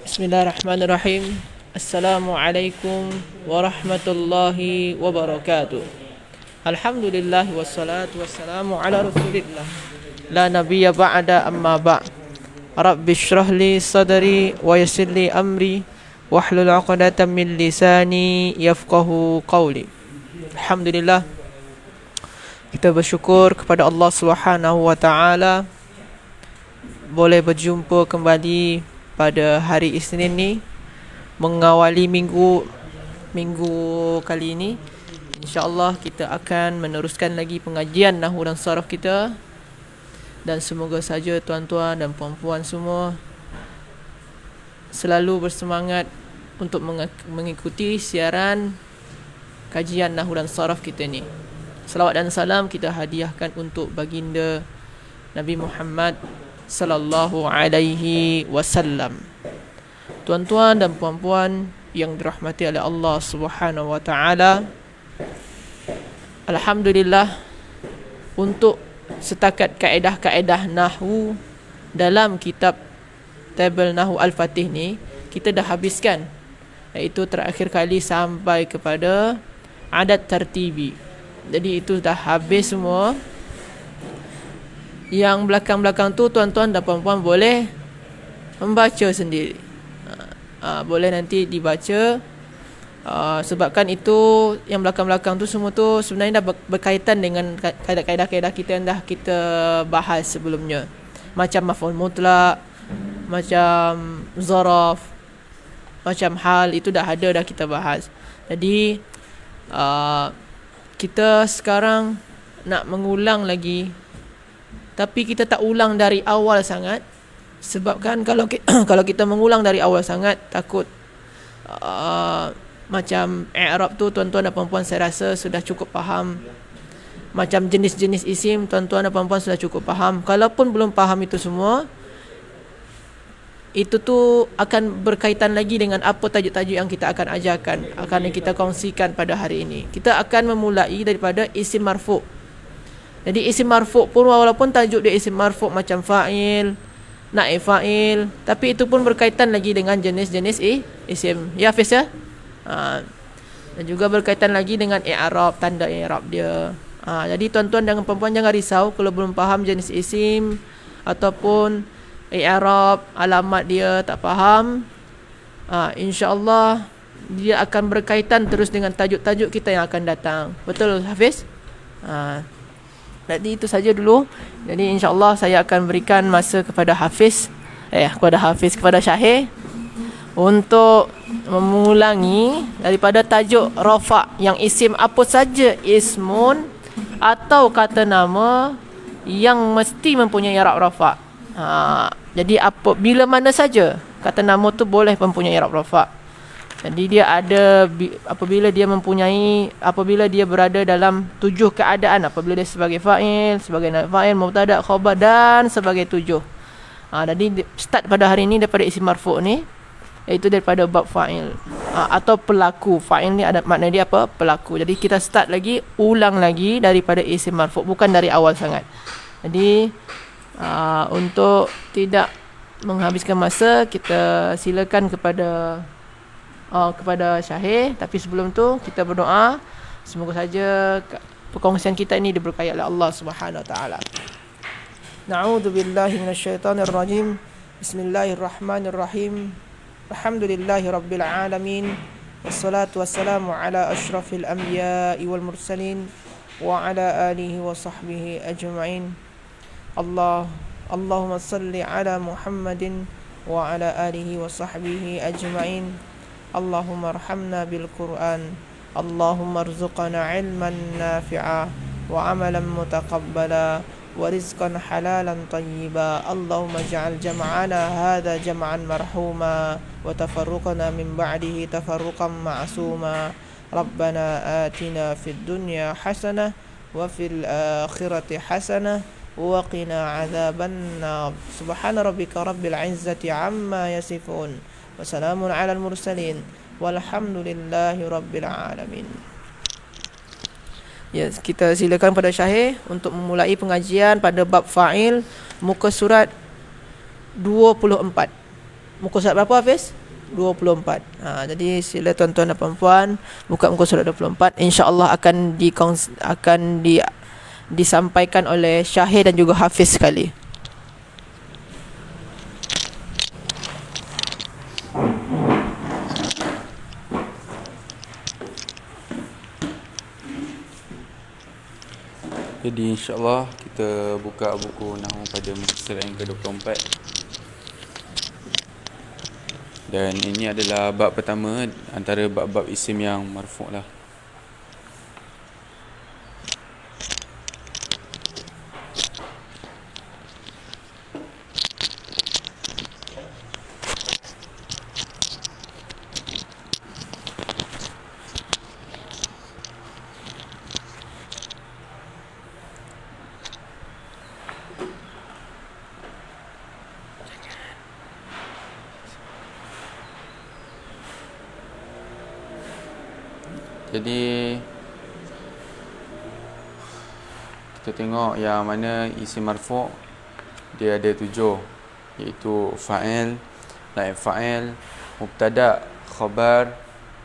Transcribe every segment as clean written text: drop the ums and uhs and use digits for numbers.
Bismillahirrahmanirrahim. Assalamualaikum warahmatullahi wabarakatuh. Alhamdulillah wassalatu wassalamu ala rasulillah. La nabiyya ba'da amma ba'. Rabbi shrah li sadri wa yassir li amri wahlul 'uqdatam min lisani yafqahu qawli. Alhamdulillah, kita bersyukur kepada Allah Subhanahu wa taala boleh berjumpa kembali pada hari Isnin ni, mengawali minggu kali ini. InsyaAllah kita akan meneruskan lagi pengajian Nahwu dan Saraf kita. Dan semoga saja tuan-tuan dan puan-puan semua selalu bersemangat untuk mengikuti siaran kajian Nahwu dan Saraf kita ni. Salawat dan salam kita hadiahkan untuk baginda Nabi Muhammad sallallahu alaihi wasallam. Tuan-tuan dan puan-puan yang dirahmati oleh Allah Subhanahu wa taala, alhamdulillah, untuk setakat kaedah-kaedah nahwu dalam kitab tabel Nahwu Al-Fatih ni kita dah habiskan, iaitu terakhir kali sampai kepada adat tartibi. Jadi itu dah habis semua. Yang belakang-belakang tu tuan-tuan dan puan-puan boleh membaca sendiri. Boleh nanti dibaca. Sebabkan itu yang belakang-belakang tu semua tu sebenarnya dah berkaitan dengan kaedah-kaedah kita yang dah kita bahas sebelumnya. Macam maf'ul mutlak, macam zaraf, macam hal, itu dah ada, dah kita bahas. Jadi kita sekarang nak mengulang lagi, tapi kita tak ulang dari awal sangat. Sebabkan kalau kita mengulang dari awal sangat, takut macam i'rab tu tuan-tuan dan puan-puan saya rasa sudah cukup faham. Macam jenis-jenis isim tuan-tuan dan puan-puan sudah cukup faham. Kalaupun belum faham itu semua, itu tu akan berkaitan lagi dengan apa tajuk-tajuk yang kita akan ajarkan, akan kita kongsikan pada hari ini. Kita akan memulai daripada isim marfu'. Jadi isim marfu' pun walaupun tajuk dia isim marfu' macam fa'il, naib fa'il, tapi itu pun berkaitan lagi dengan jenis-jenis isim. Ya Hafiz ya? Dan juga berkaitan lagi dengan i'rab, tanda i'rab dia. Jadi tuan-tuan dan puan-puan jangan risau kalau belum faham jenis isim ataupun i'rab, alamat dia tak faham. InsyaAllah dia akan berkaitan terus dengan tajuk-tajuk kita yang akan datang. Betul Hafiz? Jadi itu saja dulu. Jadi insyaAllah saya akan berikan masa kepada kepada Syahir untuk mengulangi daripada tajuk rafa' yang isim apa saja ismun atau kata nama yang mesti mempunyai i'rab rafa'. Jadi bila mana saja kata nama tu boleh mempunyai i'rab rafa'. Jadi dia ada apabila dia berada dalam 7 keadaan, apabila dia sebagai fa'il, sebagai naib fa'il, mubtada', khabar dan sebagai 7. Jadi start pada hari ini daripada isim marfu' ni, iaitu daripada bab fa'il atau pelaku. Fa'il ni ada makna dia apa? Pelaku. Jadi kita start lagi, ulang lagi daripada isim marfu', bukan dari awal sangat. Jadi untuk tidak menghabiskan masa, kita silakan kepada Syahir. Tapi sebelum tu kita berdoa, semoga saja perkongsian kita ini diberkahi oleh Allah Subhanahu wa taala. Na'udzubillahi minasyaitonir rajim. Bismillahirrahmanirrahim. Alhamdulillahirabbil alamin. Wassalatu wassalamu ala asyrafil anbiya'i wal mursalin wa ala alihi wa sahbihi ajma'in. Allahumma salli ala Muhammadin wa ala alihi wa sahbihi ajma'in. Allahumma arhamna bil Qur'an. Allahumma arzuqna ilman nafi'a wa amalan mutaqabbala wa rizqan halalan tayyiba. Allahumma ja'al jam'ana hadha jam'an marhuma wa tafarruqana min ba'dihi tafarruqan ma'suma. Rabbana atina fid dunya hasanah wa fil akhirati hasanah wa qina adzaban nar. Subhana rabbika rabbil izzati amma yasifun. Wassalamun ala al-mursalin walhamdulillahi rabbil alamin. Yes, kita silakan pada Syahir untuk memulai pengajian pada bab fa'il, muka surat 24. Muka surat berapa Hafiz? 24. Jadi sila tuan-tuan dan puan-puan buka muka surat 24. InsyaAllah akan disampaikan oleh Syahir dan juga Hafiz sekali. Jadi insyaAllah kita buka buku Nahwu pada muka surat yang ke-24. Dan ini adalah bab pertama antara bab-bab isim yang marfu' lah. Jadi kita tengok yang mana isim marfu' dia ada 7, iaitu fa'il, naib fa'il, mubtada', khabar,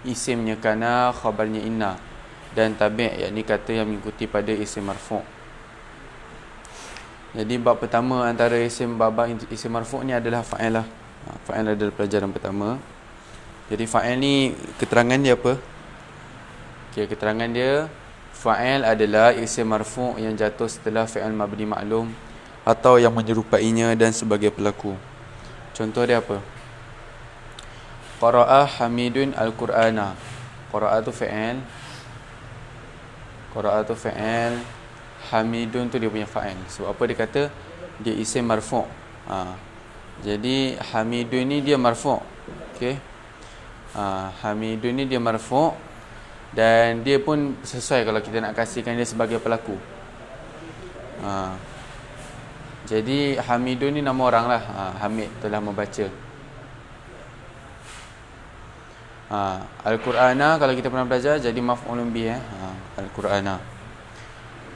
isimnya kana, khabarnya inna, dan tabi', yakni kata yang mengikuti pada isim marfu'. Jadi bab pertama antara isim marfu' ni adalah fa'il lah. Fa'il adalah pelajaran pertama. Jadi fa'il ni keterangan dia apa? Okay, keterangan dia, fa'il adalah isim marfu' yang jatuh setelah fi'il mabni maklum atau yang menyerupainya dan sebagai pelaku. Contoh dia apa? Qara'a Hamidun al-Qur'ana. Qara'a tu fi'il, Hamidun tu dia punya fa'il. Sebab apa dia kata? Dia isim marfu'. Jadi Hamidun ni dia marfu'. Okay. Hamidun ni dia marfu'. Dan dia pun sesuai kalau kita nak kasihkan dia sebagai pelaku. Jadi Hamidun ni nama orang lah. Hamid telah membaca. Al-Qur'ana kalau kita pernah belajar jadi maf'ulun bih. Al-Qur'ana.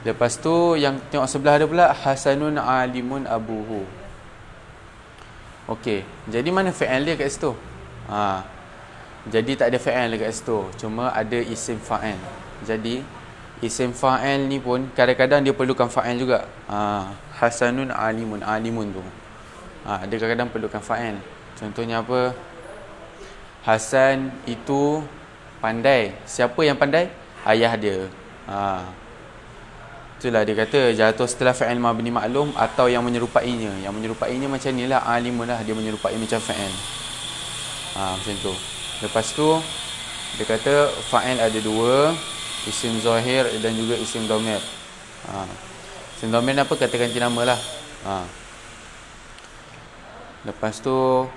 Lepas tu yang tengok sebelah ada pula Hasanun alimun abuhu. Okey, jadi mana fi'il dia kat situ? Jadi tak ada fa'il dekat situ, cuma ada isim fa'il. Jadi isim fa'il ni pun kadang-kadang dia perlukan fa'il juga. Hasanun alimun, alimun tu dia kadang-kadang perlukan fa'il. Contohnya apa? Hasan itu pandai. Siapa yang pandai? Ayah dia. Itulah dia kata jatuh setelah fa'il mabni maklum atau yang menyerupainya. Yang menyerupainya macam ni lah, alimun lah, dia menyerupai macam fa'il. Macam tu. Lepas tu dia kata fa'il ada 2, isim zahir dan juga isim dhamir. Isim dhamir apa? Kata ganti nama lah. Lepas tu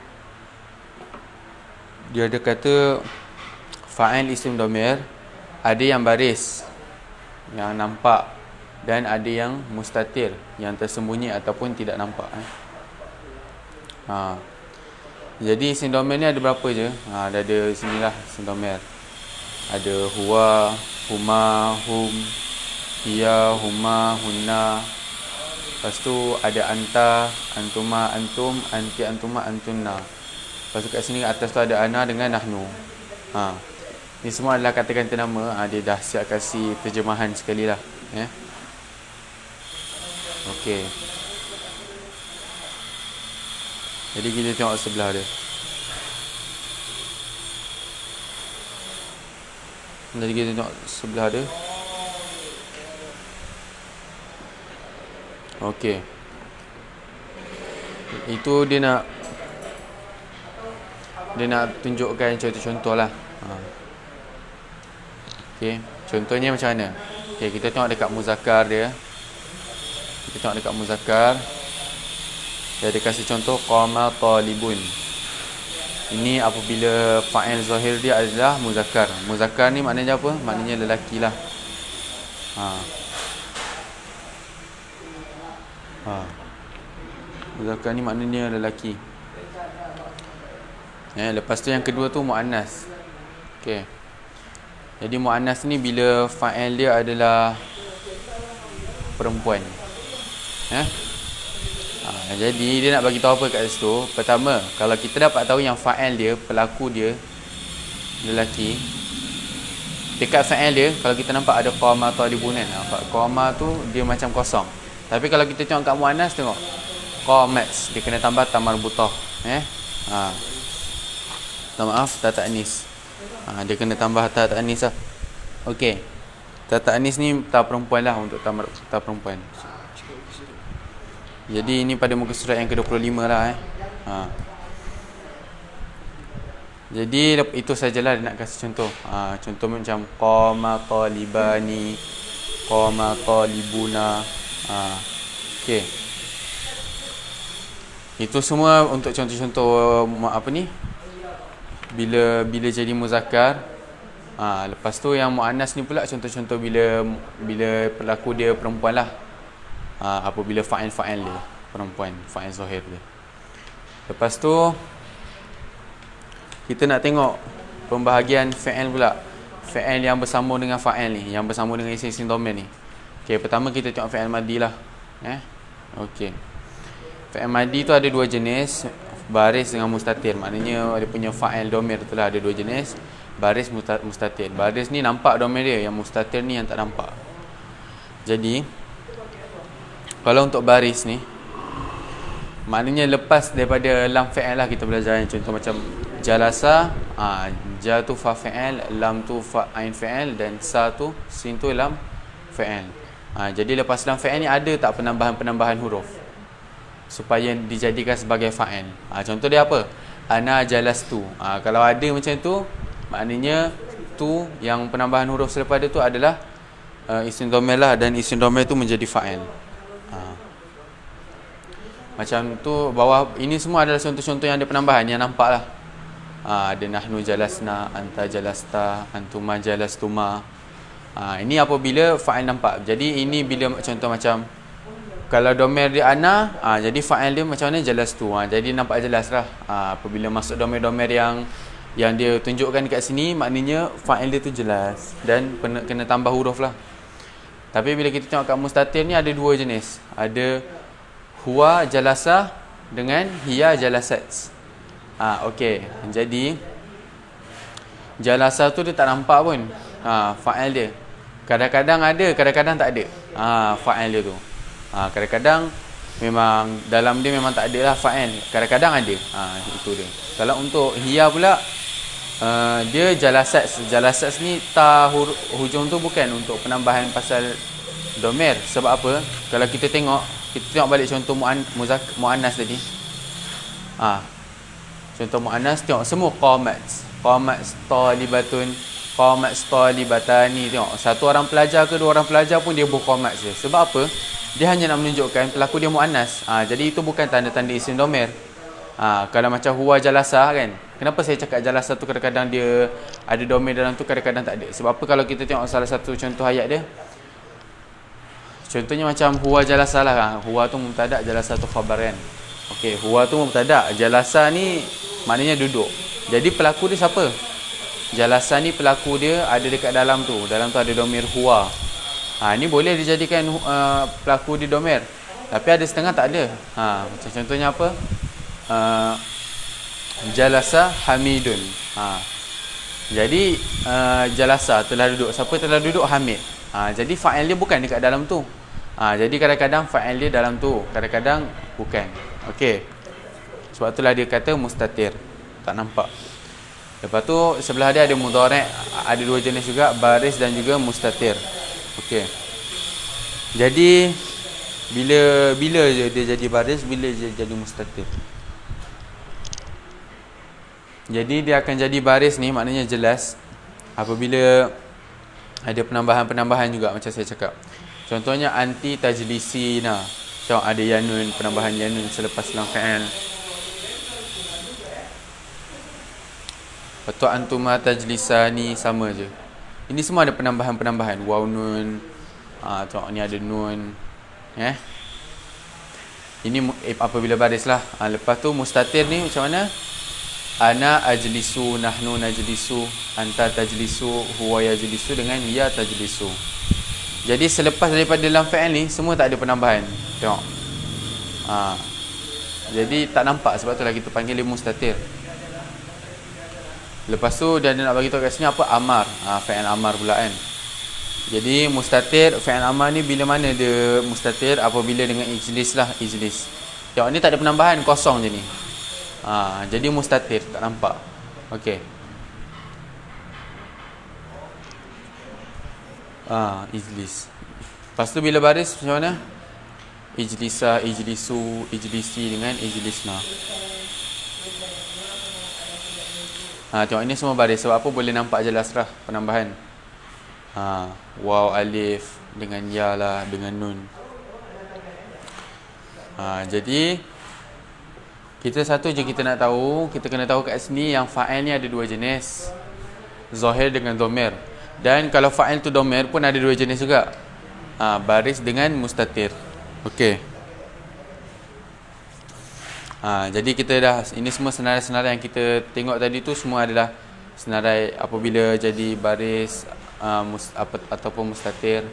dia ada kata fa'il isim dhamir ada yang baris, yang nampak, dan ada yang mustatir, yang tersembunyi ataupun tidak nampak. Jadi isim dhamir ni ada berapa je? Ada sinilah isim dhamir. Ada huwa, huma, hum, hiya, huma, hunna. Lepas tu ada anta, antuma, antum, anti, antuma, antunna. Lepas tu kat sini atas tu ada ana dengan nahnu. Ni semua adalah kata ganti nama. Dia dah siap kasih terjemahan sekali lah. Okey. Jadi kita tengok sebelah dia. Jadi kita tengok sebelah dia. Okey. Itu dia nak tunjukkan contoh-contoh lah. Okey, contohnya macam mana? Okey, kita tengok dekat muzakkar dia. Kita tengok dekat muzakkar. Dia ada kasih contoh qama talibun. Ini apabila fa'il zahir dia adalah muzakkar. Muzakkar ni maknanya apa? Maknanya lelaki lah. Muzakkar ni maknanya lelaki. Lepas tu yang kedua tu muannas. Okey. Jadi muannas ni bila fa'il dia adalah perempuan. Jadi dia nak bagi tahu apa kat situ. Pertama, kalau kita dapat tahu yang fa'il dia, pelaku dia lelaki, dekat fa'il dia kalau kita nampak ada qama talibunan. Qama tu dia macam kosong. Tapi kalau kita tengok kat muannas, tengok qamats, dia kena tambah ta marbutah. Maaf, ta ta'nis. Dia kena tambah ta ta'nis lah. Okey. Ta ta'nis ni ta perempuan lah, untuk ta perempuan. Jadi ini pada muka surat yang ke-25 lah. Jadi itu sajalah dia nak kasih contoh. Contoh macam qama talibani, qama talibuna. Okey. Itu semua untuk contoh-contoh apa ni? Bila jadi muzakkar. Lepas tu yang muannas ni pula contoh-contoh bila pelaku dia perempuan lah. Apabila fa'il dia perempuan, fa'il zahir dia. Lepas tu kita nak tengok pembahagian fa'il pula. Fa'il yang bersambung dengan fa'il ni, yang bersambung dengan isim domain ni. Okey, pertama kita tengok fa'il madhi lah. Okey. Fa'il madhi tu ada dua jenis, baris dengan mustatir. Maknanya dia punya fa'il domir tu lah ada dua jenis, baris mustatir. Baris ni nampak domir dia, yang mustatir ni yang tak nampak. Jadi kalau untuk baris ni, maknanya lepas daripada lam fa'il lah kita belajar. Contoh macam jalasa, ja tu fa fa'il, lam tu fa ain fa'il, dan sa tu sin tu lam fa'il. Jadi lepas lam fa'il ni ada tak penambahan huruf supaya dijadikan sebagai fa'il. Contoh dia apa? Ana jalastu. Kalau ada macam tu, maknanya tu yang penambahan huruf selepas dia tu adalah isim dhamir lah, dan isim dhamir tu menjadi fa'il. Macam tu bawah ini semua adalah contoh-contoh yang ada penambahan yang nampak lah. Ada nahnu jalasna, anta jalasta, antuma jalastuma. Ini apabila fa'il nampak. Jadi ini bila contoh macam kalau domer dia ana, jadi fa'il dia macam mana? Jalastu. Jadi nampak jelas lah. Apabila masuk domer-domer yang dia tunjukkan dekat sini, maknanya fa'il dia tu jelas dan kena tambah huruf lah. Tapi bila kita tengok kat mustatir ni ada dua jenis. Ada huwa jalasa dengan hiya jalasat. Okey. Jadi jalasa tu dia tak nampak pun. Fa'il dia. Kadang-kadang ada, kadang-kadang tak ada. Fa'il dia tu. Kadang-kadang memang dalam dia memang tak ada lah fa'il. Kadang-kadang ada. Itu dia. Kalau untuk hiya pula, dia jalasat. Jalasat ni ta hujung tu bukan untuk penambahan pasal domer. Sebab apa? Kalau kita tengok balik contoh muannas tadi. Contoh muannas, tengok semua qamats talibatun, qamats talibatani. Tengok satu orang pelajar ke dua orang pelajar pun dia qamats je. Sebab apa? Dia hanya nak menunjukkan pelaku dia muannas. Jadi itu bukan tanda-tanda isim domer. Kalau macam huwa jalasa kan, kenapa saya cakap jalasa tu kadang-kadang dia ada domer dalam tu, kadang-kadang tak ada? Sebab apa? Kalau kita tengok salah satu contoh ayat dia, contohnya macam huwa jalasa lah. Huwa tu mubtada', jalasa tu khabar kan. Okey, huwa tu mubtada', jalasa ni maknanya duduk. Jadi pelaku dia siapa? Jalasa ni pelaku dia ada dekat dalam tu. Dalam tu ada domir huwa. Ni boleh dijadikan pelaku di domer. Tapi ada setengah tak ada. Macam contohnya apa? Jalasa hamidun. Jadi jalasa telah duduk. Siapa telah duduk? Hamid. Jadi fa'il dia bukan dekat dalam tu. Jadi kadang-kadang fa'il dia dalam tu, kadang-kadang bukan. Okey. Sebab itulah dia kata mustatir. Tak nampak. Lepas tu sebelah dia ada mudhari', ada dua jenis juga, baris dan juga mustatir. Okey. Jadi bila je dia jadi baris, bila je jadi mustatir. Jadi dia akan jadi baris ni maknanya jelas apabila ada penambahan-penambahan juga macam saya cakap. Contohnya anti tajlisina. Tengok ada yanun, penambahan yanun selepas lam fa'il. Lepas tu antuma tajlisani, sama je. Ini semua ada penambahan-penambahan. Waw nun. Tengok ni ada nun. Ini apabila baris lah. Lepas tu mustatir ni macam mana? Ana ajlisu, nahnu najlisu, anta tajlisu, huwa yajlisu dengan hiya tajlisu. Jadi selepas daripada lam fa'il ni semua tak ada penambahan. Tengok. Jadi tak nampak, sebab itulah kita panggil dia mustatir. Lepas tu dia nak bagi tahu kat sini apa amar. Fi'il amar pula kan. Jadi mustatir, fi'il amar ni bila mana dia mustatir? Apabila dengan ijlis lah, ijlis. Tengok ni tak ada penambahan, kosong je ni. Jadi mustatir, tak nampak. Okey. Ijlis. Lepas tu bila baris macam mana? Ijlisa, ijlisu, ijlisi dengan ijlisna. Tengok ini semua baris. Sebab apa boleh nampak jelas lah penambahan. Waw, alif dengan ya lah, dengan nun. Jadi kita satu je kita nak tahu. Kita kena tahu kat sini yang fa'il ni ada dua jenis, zahir dengan dhamir. Dan kalau fa'il tu dhamir pun ada dua jenis juga, baris dengan mustatir. Okey. Jadi kita dah, ini semua senarai-senarai yang kita tengok tadi tu semua adalah senarai apabila jadi baris ataupun mustatir.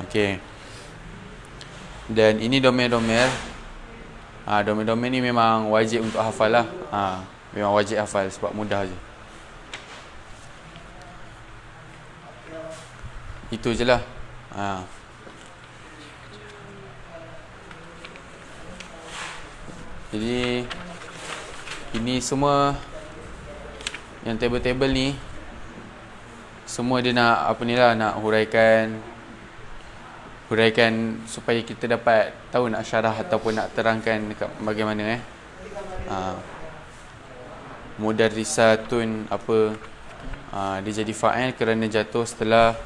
Okey. Dan ini domain-domain. Domain-domain ni memang wajib untuk hafal lah. Memang wajib hafal sebab mudah je. Itu je lah. Jadi ini semua yang table-table ni semua dia nak apa ni lah, nak huraikan supaya kita dapat tahu nak syarah ataupun nak terangkan dekat bagaimana mudarrisatun apa, dia jadi fa'il kerana jatuh setelah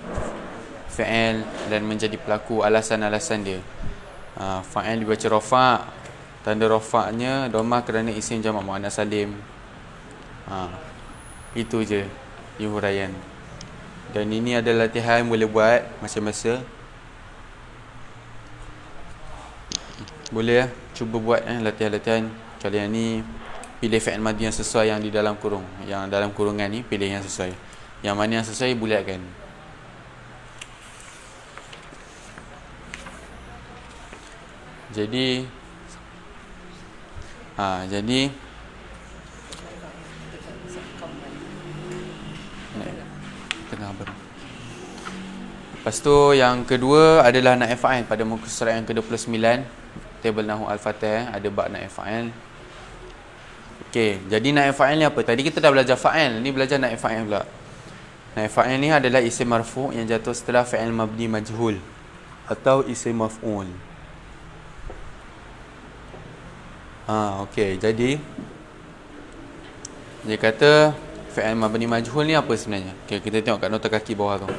fi'il dan menjadi pelaku, alasan-alasan dia. Fa'il dibaca rafa', tanda rafa'nya dhamma kerana isim jamak muannas salim. Itu je di huraian. Dan ini adalah latihan boleh buat masa-masa. Boleh cuba buat latihan-latihan. Kali yang ni pilih fi'il madhi yang sesuai yang di dalam kurung. Yang dalam kurungan ni pilih yang sesuai. Yang mana yang sesuai bulatkan. Jadi tengah baru. Lepas tu yang kedua adalah naib fa'il pada muka surat yang ke-29, table Nahwu Al-Fatih, ada bab naib fa'il. Okey, jadi naib fa'il ni apa? Tadi kita dah belajar fa'il, ni belajar naib fa'il pula. Naib fa'il ni adalah isim marfu' yang jatuh setelah fi'il mabni majhul atau isim maf'ul. Okey, jadi dia kata fi'il mabni majhul ni apa sebenarnya? Okey, kita tengok kat nota kaki bawah tu.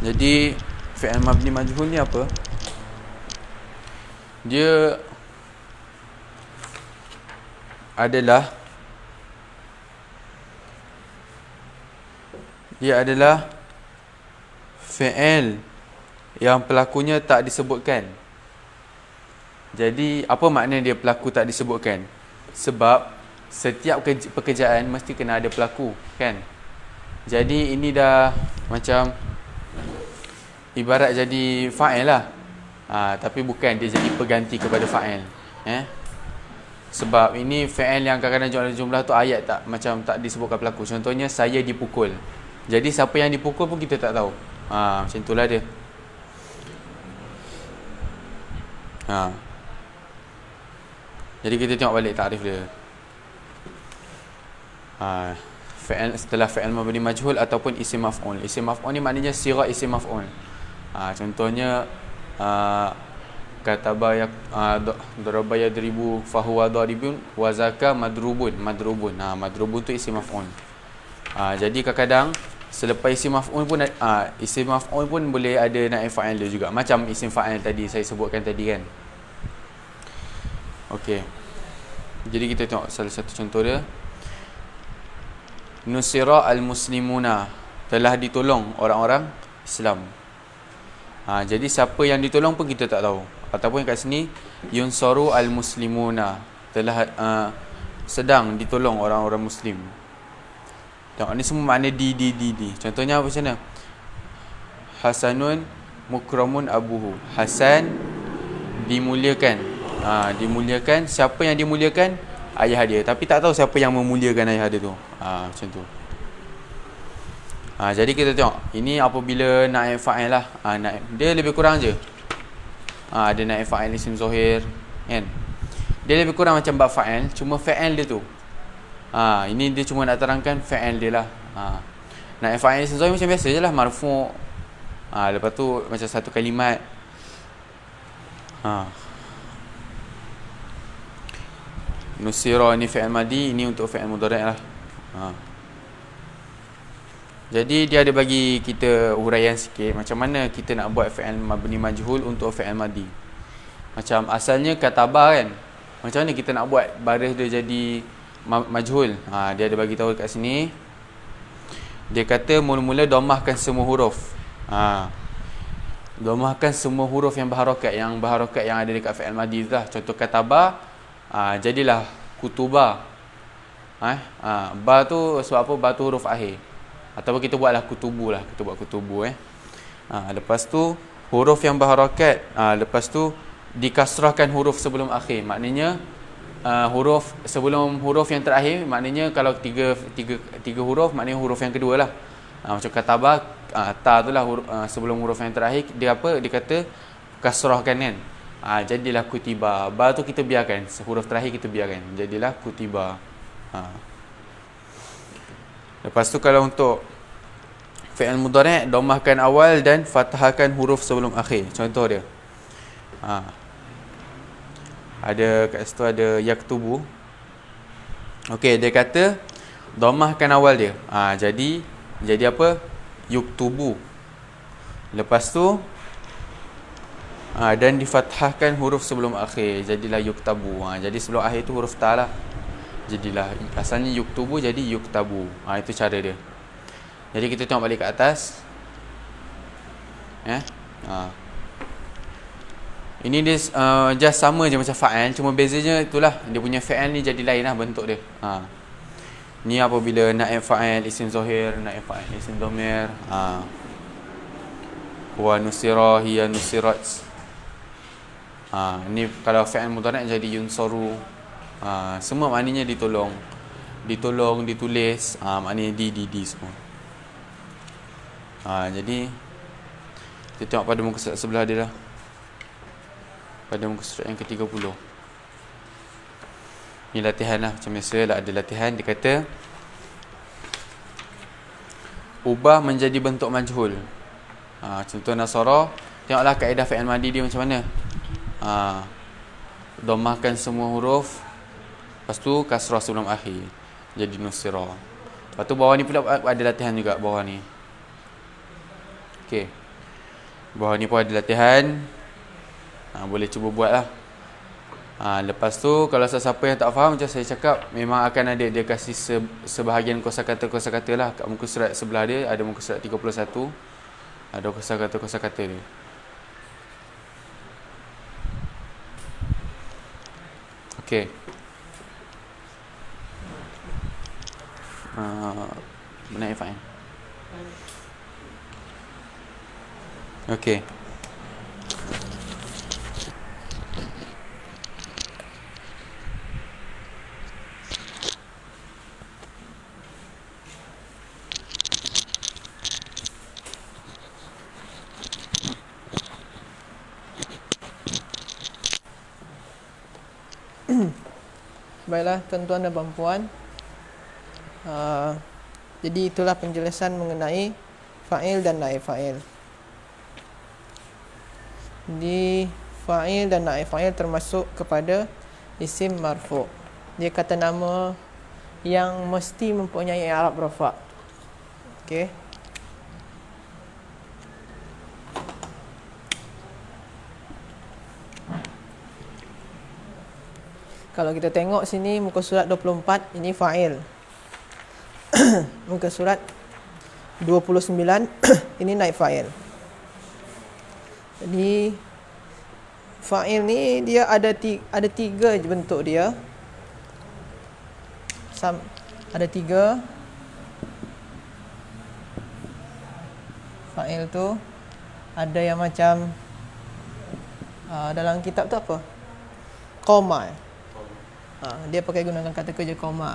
Jadi fi'il mabni majhul ni apa? Dia adalah fi'il yang pelakunya tak disebutkan. Jadi apa makna dia pelaku tak disebutkan? Sebab setiap pekerjaan mesti kena ada pelaku, kan? Jadi ini dah macam ibarat jadi fa'il lah. Tapi bukan dia jadi pengganti kepada fa'il. Sebab ini fi'il yang kadang-kadang jumlah tu ayat tak disebutkan pelaku. Contohnya saya dipukul. Jadi siapa yang dipukul pun kita tak tahu. Macam itulah dia. Jadi kita tengok balik takrif dia. Fi'il setelah fi'il mabni majhul ataupun isim maf'ul. Isim maf'ul ni maknanya sirah isim maf'ul. Contohnya kataba daraba yadribu fahuwa daribun wa zaka madrubun. Madrubun tu isim maf'ul. Jadi kadang-kadang selepas isim maf'ul pun boleh ada naib fa'il dia juga, macam isim fa'il tadi saya sebutkan tadi kan. Okey. Jadi kita tengok salah satu contoh dia. Nusira al-muslimuna, telah ditolong orang-orang Islam. Jadi siapa yang ditolong pun kita tak tahu. Ataupun kat sini yunsaru al-muslimuna, telah sedang ditolong orang-orang muslim. Tengok ni semua makna di. Contohnya apa macam mana? Hasanun mukramun abuhu. Hasan dimuliakan. Dimuliakan. Siapa yang dimuliakan? Ayah dia. Tapi tak tahu siapa yang memuliakan ayah dia tu. Macam tu. Jadi kita tengok. Ini apabila naib fa'il lah. Naib. Dia lebih kurang je. Ada naib fa'il isim zahir. Kan? Dia lebih kurang macam bab fa'il. Cuma fa'il dia tu. Ini dia cuma nak terangkan fa'il dia lah. Naib fa'il isim zahir macam biasa je lah. Marfu'. Lepas tu macam satu kalimat. Nusira ni fi'il madi, ini untuk fi'il mudhari' lah. Jadi dia ada bagi kita huraian sikit macam mana kita nak buat fi'il mabni majhul untuk fi'il madi. Macam asalnya kataba kan. Macam mana kita nak buat baris dia jadi majhul? Dia ada bagi tahu kat sini. Dia kata mula-mula dhammahkan semua huruf. Dhammahkan semua huruf yang berharakat yang ada dekat fi'il madi tu lah. Contoh kataba, jadilah kutuba. Ba tu sebab apa? Ba tu huruf akhir. Ataupun kita buatlah kutubu lah. Kita buat kutubu lepas tu huruf yang berharakat, lepas tu dikasrahkan huruf sebelum akhir. Maknanya huruf sebelum huruf yang terakhir, maknanya kalau tiga huruf, maknanya huruf yang kedua lah. Macam kataba, ta tu lah sebelum huruf yang terakhir, dia apa? Dia kata kasrahkan kan. Jadilah kutiba. Ba tu kita biarkan, huruf terakhir kita biarkan, jadilah kutiba. Lepas tu kalau untuk fi'il mudhari' dhammahkan awal dan fathahkan huruf sebelum akhir. Contoh dia. Ada kat situ ada yaktubu. Okey, dia kata dhammahkan awal dia. Jadi apa? Yuktubu. Lepas tu dan difathahkan huruf sebelum akhir, jadilah yuktabu. Jadi sebelum akhir tu huruf ta lah. Jadilah asalnya yuktubu jadi yuktabu. Itu cara dia. Jadi kita tengok balik ke atas. Ini dia just sama je macam fa'il, cuma bezanya itulah dia punya fa'il ni jadi lain lah bentuk dia. Ni apabila naib fa'il isim zahir, naib fa'il isim dhamir. Wa nusira hiya nusirat. Ni kalau fa'il mudhari' jadi yunsaru. Semua maknanya ditolong, ditulis, maknanya di semua. Jadi kita tengok pada muka surat sebelah dia lah. Pada muka surat yang ke-30. Ni latihan lah, macam biasa lah, ada latihan. Dia kata ubah menjadi bentuk majhul. Contoh nasara, tengoklah kaedah fi'il madi dia macam mana. Dhammahkan semua huruf, lepas tu kasrah sebelum akhir, jadi nusira. Lepas tu bawah ni pula ada latihan juga bawah ni. Okey. Bawah ni pun ada latihan. Boleh cuba buat lah. Lepas tu kalau siapa yang tak faham, macam saya cakap, memang akan ada dia kasih sebahagian kosakata lah kat muka surat sebelah dia. Ada muka surat 31, ada kosakata dia. Okey. Benar Ifan. Okey. Baiklah tuan-tuan dan puan-puan, jadi itulah penjelasan mengenai fa'il dan naib fa'il. Di fa'il dan naib fa'il termasuk kepada isim marfu'. Dia kata nama yang mesti mempunyai i'rab rafa'. Okey. Kalau kita tengok sini muka surat 24, ini fa'il. Muka surat 29 ini naib fa'il. Jadi fa'il ni dia ada tiga bentuk dia. Ada tiga. Fa'il tu ada yang macam dalam kitab tu apa? Koma. Dia pakai gunakan kata kerja koma.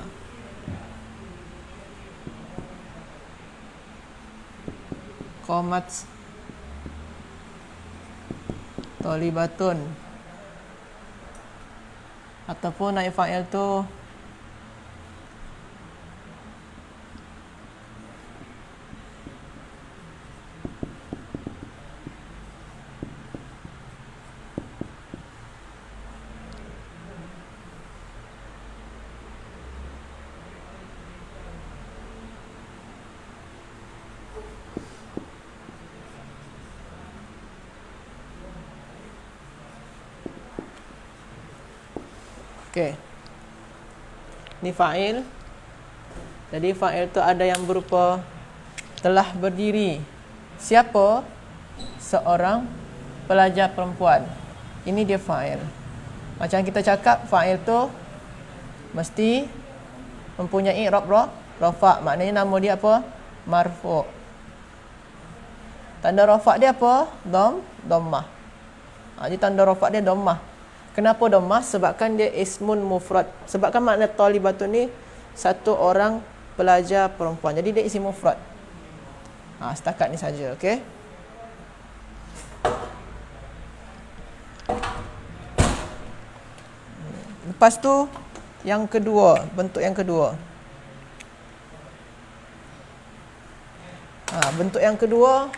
Qomat tolibatun, ataupun naib fa'il tu okey. Ni fa'il. Jadi fa'il tu ada yang berupa telah berdiri. Siapa? Seorang pelajar perempuan. Ini dia fa'il. Macam kita cakap, fa'il tu mesti mempunyai rafa'. Maknanya nama dia apa? Marfu'. Tanda rafa' dia apa? Dhammah. Jadi tanda rafa' dia dhammah. Kenapa dhammah? Sebabkan dia ismun mufrad. Sebabkan makna talibatun ni satu orang pelajar perempuan. Jadi dia isim mufrad. Setakat ni saja, okey. Lepas tu yang kedua, bentuk yang kedua. Bentuk yang kedua,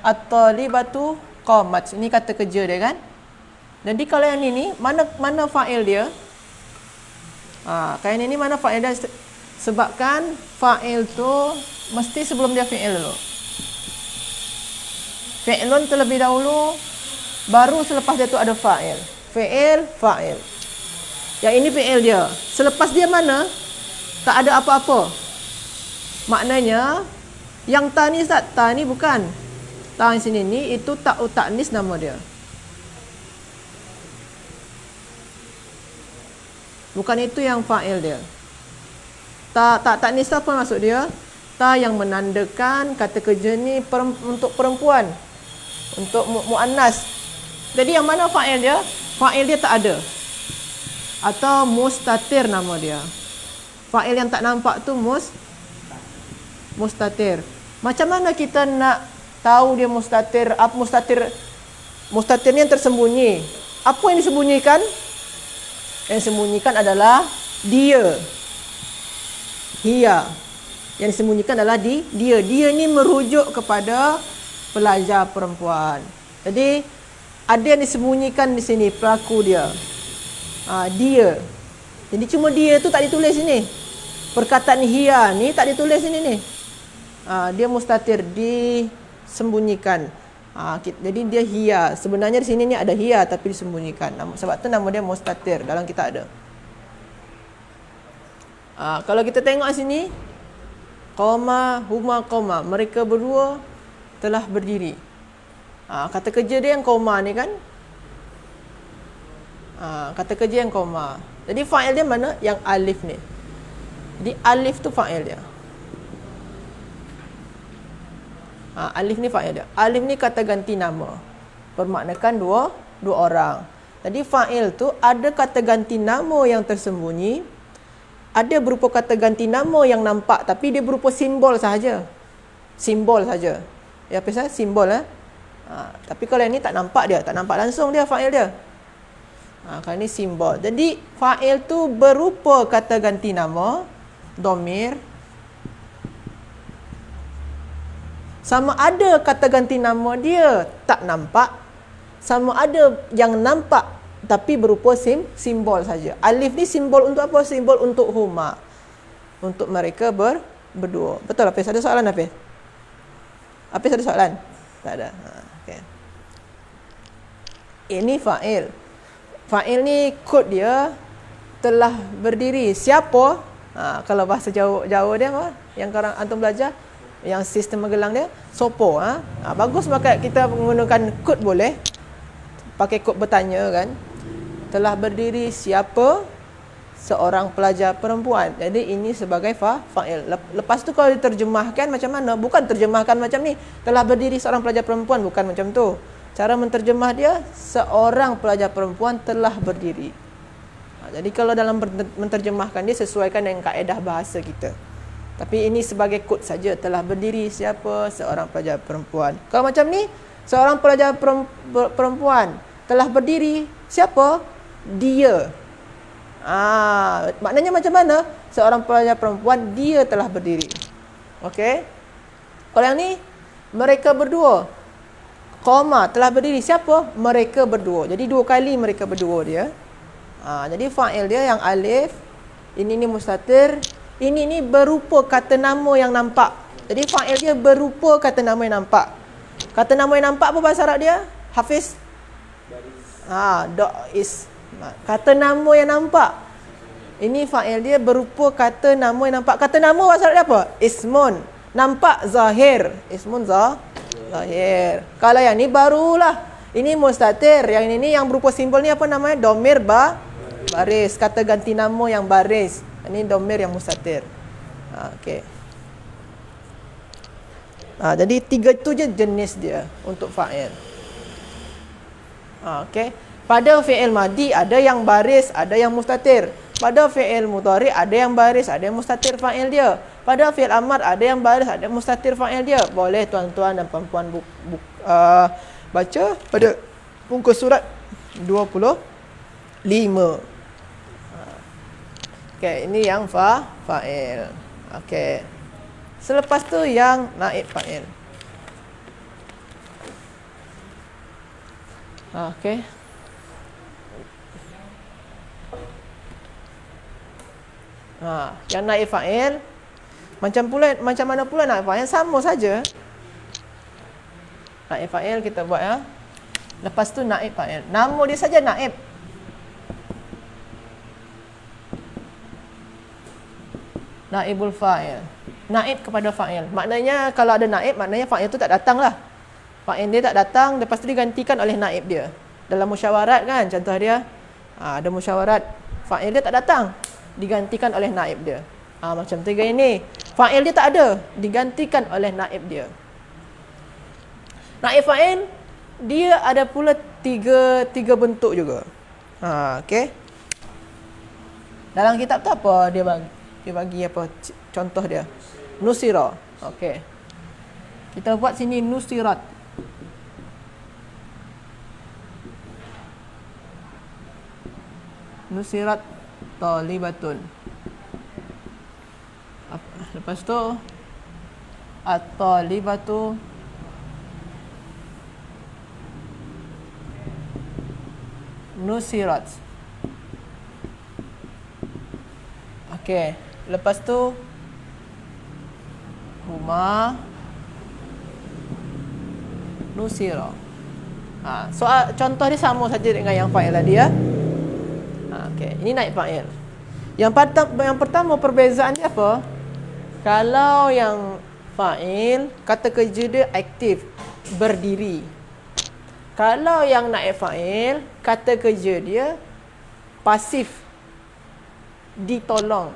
at-talibatu qamat. Ini kata kerja dia kan? Jadi kalau yang ini mana fa'il dia? Kayak ini mana fa'il dia? Sebabkan fa'il tu mesti sebelum dia fi'il dulu. Fi'lun terlebih dahulu, baru selepas dia tu ada fa'il. Fi'il, fa'il. Yang ini fi'il dia. Selepas dia mana? Tak ada apa-apa. Maknanya yang ta ni Ustaz, ta ni bukan. Ta di sini ni itu ta'u ta'nis nama dia. Bukan itu yang fa'il dia. Ta'nis apa maksud dia? Ta yang menandakan kata kerja ni untuk perempuan. Untuk mu'annas. Jadi yang mana fa'il dia? Fa'il dia tak ada. Atau mustatir nama dia. Fa'il yang tak nampak tu mustatir. Macam mana kita nak tahu dia mustatir? Apa mustatir? Mustatir ni yang tersembunyi. Apa yang disembunyikan? Yang disembunyikan adalah dia. Hiya. Yang disembunyikan adalah dia. Dia ni merujuk kepada pelajar perempuan. Jadi ada yang disembunyikan di sini, pelaku dia. Dia. Jadi cuma dia tu tak ditulis sini. Perkataan hiya ni tak ditulis sini ni. Dia mustatir, disembunyikan. Jadi dia hiya. Sebenarnya di sini ni ada hiya tapi disembunyikan. Sebab tu nama dia mustatir. Dalam kita ada. Kalau kita tengok sini, qama, huma, qama. Mereka berdua telah berdiri. Kata kerja dia yang qama ni kan. Kata kerja yang qama. Jadi fa'il dia mana? Yang alif ni. Jadi alif tu fa'il dia. Alif ni fa'il dia. Alif ni kata ganti nama. Bermaknakan dua orang. Jadi fa'il tu ada kata ganti nama yang tersembunyi. Ada berupa kata ganti nama yang nampak tapi dia berupa simbol sahaja. Simbol saja. Ya apa sahaja? Simbol tapi kalau yang ni tak nampak dia. Tak nampak langsung dia fa'il dia. Kalau ni simbol. Jadi fa'il tu berupa kata ganti nama. Dhamir. Sama ada kata ganti nama dia tak nampak, sama ada yang nampak tapi berupa simbol saja. Alif ni simbol untuk apa? Simbol untuk huma. Untuk mereka berdua. Betul Hafiz? Ada soalan Hafiz? Hafiz ada soalan? Tak ada. Okay. Ini fa'il. Fa'il ni kod dia telah berdiri. Siapa? Kalau bahasa Jawa dia apa? Yang korang antum belajar? Yang sistem gelang dia sopo. Bagus maka kita menggunakan kod boleh. Pakai kod bertanya kan. Telah berdiri siapa? seorang pelajar perempuan. Jadi ini sebagai fa'il. Lepas tu kalau diterjemahkan macam mana? Bukan terjemahkan macam ni. Telah berdiri seorang pelajar perempuan, bukan macam tu. Cara menterjemah dia, seorang pelajar perempuan telah berdiri. Jadi kalau dalam menterjemahkan dia, sesuaikan dengan kaedah bahasa kita. Tapi ini sebagai kod saja. Telah berdiri siapa? Seorang pelajar perempuan. Kalau macam ni, seorang pelajar perempuan telah berdiri siapa? Dia. Maknanya macam mana? Seorang pelajar perempuan, dia telah berdiri. Okey. Kalau yang ni, mereka berdua. Koma, telah berdiri siapa? Mereka berdua. Jadi 2 kali mereka berdua dia. Jadi fa'il dia yang alif. Ini ni mustatir. Ini ni berupa kata nama yang nampak. Jadi fa'il dia berupa kata nama yang nampak. Kata nama yang nampak apa bahasa Arab dia? Hafiz? Is. Kata nama yang nampak. Ini fa'il dia berupa kata nama yang nampak. Kata nama bahasa Arab dia apa? Ismun. Nampak zahir. Ismun zahir. Kalau yang ni barulah. Ini mustatir. Yang ini yang berupa simbol ni apa namanya? Domir baris. Kata ganti nama yang baris. Ini domir yang mustatir. Okey. Jadi 3 tu je jenis dia untuk fa'il. Okey. Pada fi'il madi ada yang baris, ada yang mustatir. Pada fi'il mudhari ada yang baris, ada yang mustatir fa'il dia. Pada fi'il amar ada yang baris, ada yang mustatir fa'il dia. Boleh tuan-tuan dan puan-puan baca pada muka surat 25. Okey, ini yang fa'il. Okey. Selepas tu yang naib fa'il. Okey. Yang naib fa'il macam mana pula naib fa'il? Sama saja. Naib fa'il kita buat ya. Lepas tu naib fa'il. Nama dia saja naib. Naibul fa'il. Naib kepada fa'il. Maknanya kalau ada naib, maknanya fa'il tu tak datang lah. Fa'il dia tak datang, lepas tu digantikan oleh naib dia. Dalam musyawarat kan, contoh dia. Ada musyawarat, fa'il dia tak datang, digantikan oleh naib dia. Macam 3 ini. Fa'il dia tak ada, digantikan oleh naib dia. Naib fa'il, dia ada pula tiga bentuk juga. Okey. Dalam kitab tu apa dia bagi? Dia bagi apa? Contoh dia. Nusira. Okey. Kita buat sini nusirat. Nusirat talibatun. Lepas tu at-talibatu nusirat. Okey, lepas tu huma nusira. Soal contoh dia sama saja dengan yang fa'il tadi ya. Okey, ini naib fa'il. Yang pertama perbezaan dia apa? Kalau yang fa'il, kata kerja dia aktif, berdiri. Kalau yang naib fa'il, kata kerja dia pasif, ditolong.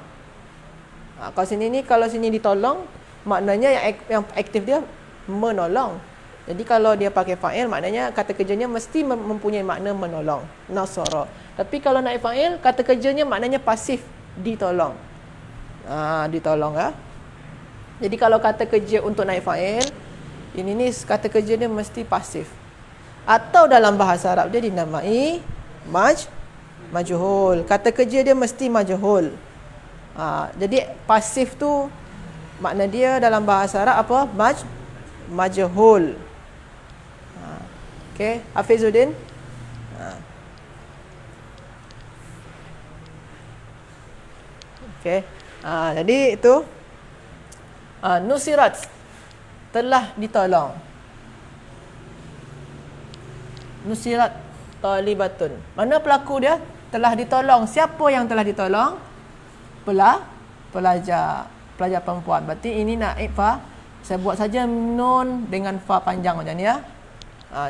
Kalau sini ditolong, maknanya yang aktif dia menolong. Jadi kalau dia pakai fa'il, maknanya kata kerjanya mesti mempunyai makna menolong, nasara. Tapi kalau naib fa'il, kata kerjanya maknanya pasif, ditolong. Ditolong ya. Jadi kalau kata kerja untuk naib fa'il, ini kata kerja dia mesti pasif. Atau dalam bahasa Arab dia dinamai majhul. Kata kerja dia mesti majhul. Jadi pasif tu makna dia dalam bahasa Arab apa? Majhul. Okey, Hafizuddin. Okey. Jadi itu nusirat, telah ditolong. Nusirat talibatun. Mana pelaku dia? Telah ditolong. Siapa yang telah ditolong? Pelajar perempuan. Berarti ini naib fa. Saya buat saja nun dengan fa panjang macam ni ya.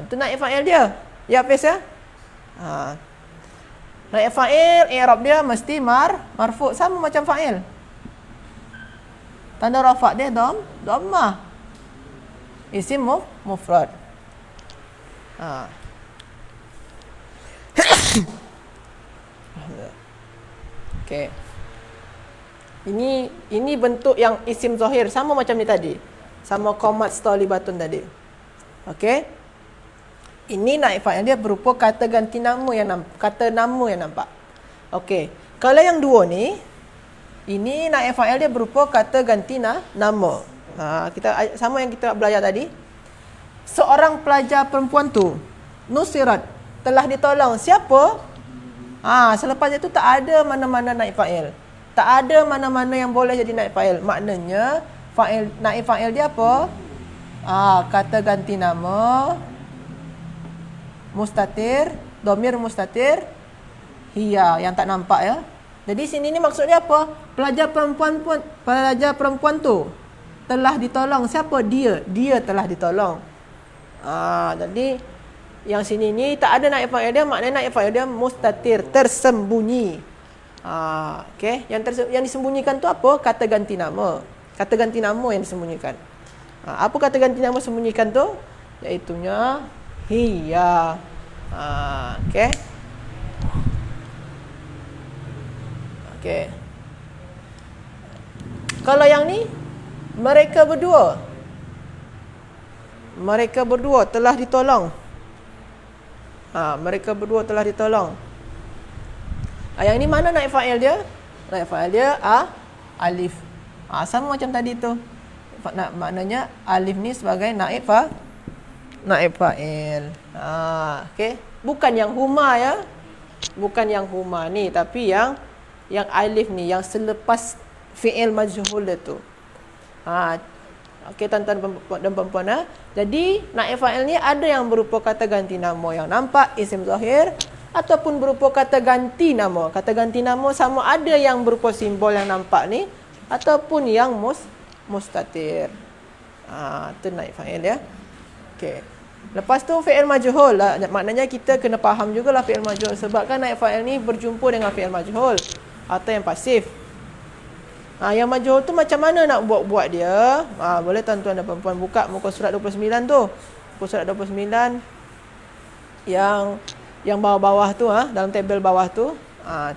Itu naib fa'il dia. Ya Hafiz ya? Naib fa'il, i'rab dia mesti marfu' sama macam fa'il. Tanda rafa' dia dhammah. Isim mufrad. Ha. Okey. Ini bentuk yang isim zahir sama macam ni tadi. Sama qomat stalibatun tadi. Okey. Ini naib fa'il dia berupa kata ganti nama kata nama yang nampak. Okey. Kalau yang dua ni, ini naib fa'il dia berupa kata ganti nama. Kita sama yang kita belajar tadi. Seorang pelajar perempuan tu nusirat, telah ditolong. Siapa? Selepas itu tak ada mana-mana naib fa'il. Tak ada mana-mana yang boleh jadi naib fa'il. Maknanya naib fa'il dia apa? Kata ganti nama mustatir, dhamir mustatir, hiya yang tak nampak ya. Jadi sini ni maksudnya apa? Pelajar perempuan tu telah ditolong. Siapa? Dia telah ditolong. Jadi yang sini ni tak ada naib fa'il dia, maknanya naib fa'il dia mustatir, tersembunyi. Okey, yang disembunyikan tu apa? Kata ganti nama. Kata ganti nama yang disembunyikan. Apa kata ganti nama sembunyikan tu? Iaitunya hiya. Okey. Okey. Kalau yang ni mereka berdua telah ditolong. Mereka berdua telah ditolong. Yang ini mana naib fa'il dia? Naib fa'il dia alif. Sama macam tadi tu. Maknanya alif ni sebagai naib fa'il. Okey. Bukan yang huma ya. Bukan yang huma ni, tapi yang alif ni yang selepas fi'il majhul dia tu. Okey, tuan-tuan dan puan-puan. Jadi naib fa'il ni ada yang berupa kata ganti nama yang nampak, isim zahir, ataupun berupa kata ganti nama. Kata ganti nama sama ada yang berupa simbol yang nampak ni ataupun yang mustatir. Itu naib fa'il ya. Okey. Lepas tu fi'il majhul lah. Maknanya kita kena faham jugalah fi'il majhul, sebabkan naib fa'il ni berjumpa dengan fi'il majhul atau yang pasif. Yang majhul tu macam mana nak buat dia? Boleh tuan-tuan dan puan-puan buka muka surat 29 tu. Muka surat 29 yang bawah-bawah tu, dalam tabel bawah tu.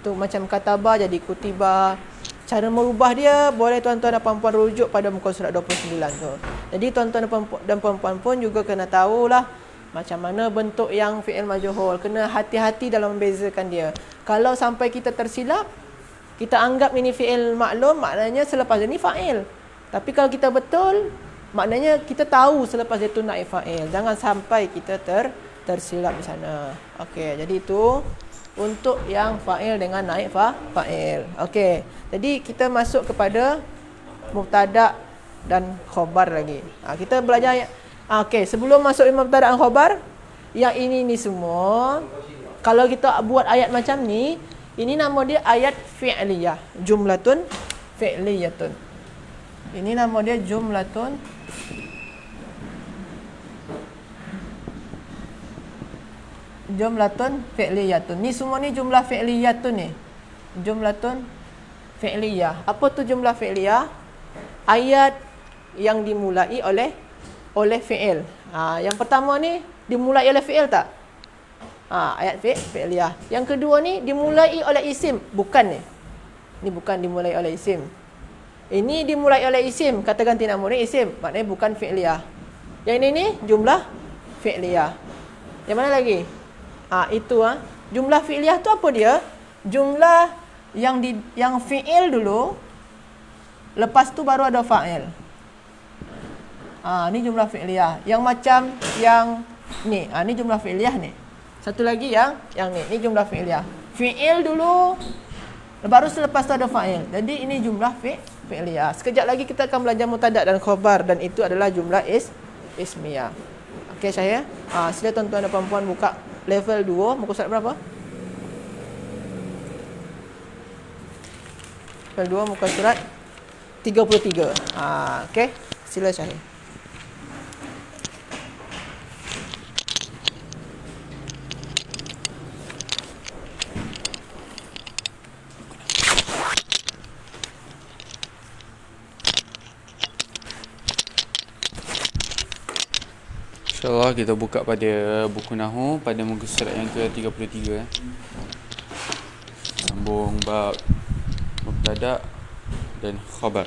Tu macam kataba jadi kutiba. Cara merubah dia boleh tuan-tuan dan puan-puan rujuk pada muka surat 29 tu. Jadi tuan-tuan dan puan-puan pun juga kena tahulah macam mana bentuk yang fi'il majhul. Kena hati-hati dalam membezakan dia. Kalau sampai kita tersilap, kita anggap ini fi'il maklum, maknanya selepas ini fa'il. Tapi kalau kita betul, maknanya kita tahu selepas itu naib fa'il. Jangan sampai kita tersilap di sana. Okey, jadi itu untuk yang fa'il dengan naib fa'il. Okey, jadi kita masuk kepada mubtada dan khabar lagi. Kita belajar okey, sebelum masuk mubtada dan khabar, yang ini semua kalau kita buat ayat macam ni, ini nama dia ayat fi'liyah, jumlatun fi'liyatun. Ini nama dia jumlatun fi'liyatun. Ni semua ni jumlah fi'liyatun ni. Jumlatun fi'liyah. Apa tu jumlah fi'liyah? Ayat yang dimulai oleh fi'il. Yang pertama ni dimulai oleh fi'il tak? Ayat fi'liyah. Yang kedua ni dimulai oleh isim. Bukan ni. Ni bukan dimulai oleh isim. Ini dimulai oleh isim. Kata ganti nama ni isim. Maknanya bukan fi'liyah. Yang ini ni jumlah fi'liyah. Yang mana lagi? Itu jumlah fi'liyah tu apa dia? Jumlah yang fi'il dulu, lepas tu baru ada fa'il. Ni jumlah fi'liyah. Yang macam yang ni. Ni jumlah fi'liyah ni. Satu lagi yang ni. Ni jumlah fi'liyah. Fi'il dulu, baru selepas tu ada fa'il. Jadi ini jumlah fi'liyah. Sekejap lagi kita akan belajar mubtada dan khabar, dan itu adalah jumlah ismiyah. Okey saya. Sila tuan-tuan dan puan-puan buka level 2, muka surat berapa? Level 2 muka surat 33. Okey. Sila Syahir. InsyaAllah kita buka pada buku Nahu pada muka surat yang ke-33. Sambung bab mubtada' dan khabar.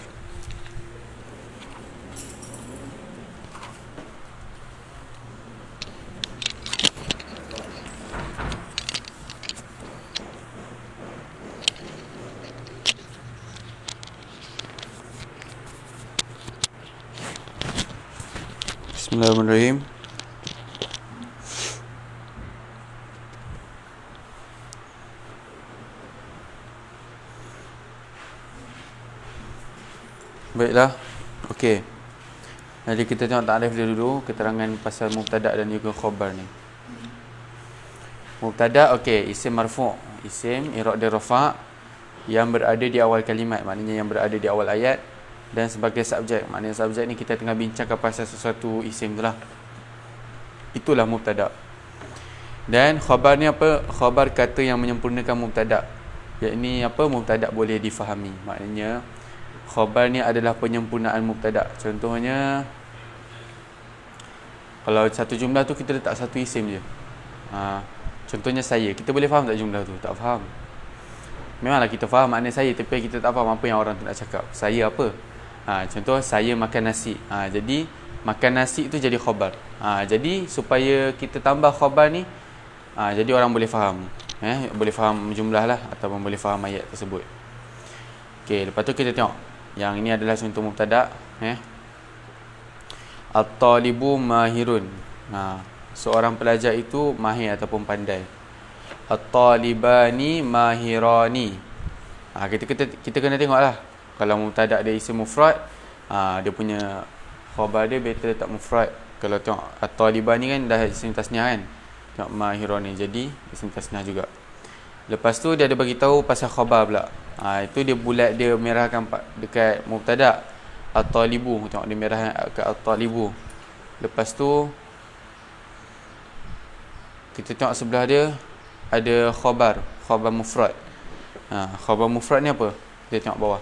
Bismillahirrahmanirrahim. Baiklah. Okey. Jadi kita tengok takrif dia dulu, keterangan pasal mubtada' dan juga khabar ni. Mubtada' okey, isim marfu', isim i'rab dia rafa' yang berada di awal kalimat, maknanya yang berada di awal ayat, dan sebagai subjek. Maknanya subjek ni kita tengah bincangkan pasal sesuatu isim tu lah. Itulah mubtada'. Dan khabar ni apa? Khabar kata yang menyempurnakan mubtada'. Yakni apa? Mubtada' boleh difahami. Maknanya khabar ni adalah penyempurnaan mubtada'. Contohnya, kalau satu jumlah tu kita letak satu isim je. Contohnya saya. Kita boleh faham tak jumlah tu? Tak faham. Memanglah kita faham makna saya, tapi kita tak faham apa yang orang tu nak cakap. Saya apa? Contoh, saya makan nasi. Jadi makan nasi tu jadi khabar. Jadi supaya kita tambah khabar ni, jadi orang boleh faham. Boleh faham jumlah lah, ataupun boleh faham ayat tersebut. Okey, lepas tu kita tengok. Yang ini adalah contoh mubtada'. At-talibu mahirun. Seorang pelajar itu mahir ataupun pandai. At-talibani mahirani. Kita kena tengoklah. Kalau mubtada' dia isim mufrad, dia punya khabar dia better letak mufrad. Kalau tengok at-talibani kan dah isim tasniah kan. Tengok mahirani jadi isim tasniah juga. Lepas tu dia ada bagi tahu pasal khabar pula. Itu dia bulat, dia merahkan dekat mubtada' at-talibu. Tengok dia merah kat at-talibu. Lepas tu kita tengok sebelah dia ada khabar mufrad. Khabar mufrad ni apa? Kita tengok bawah.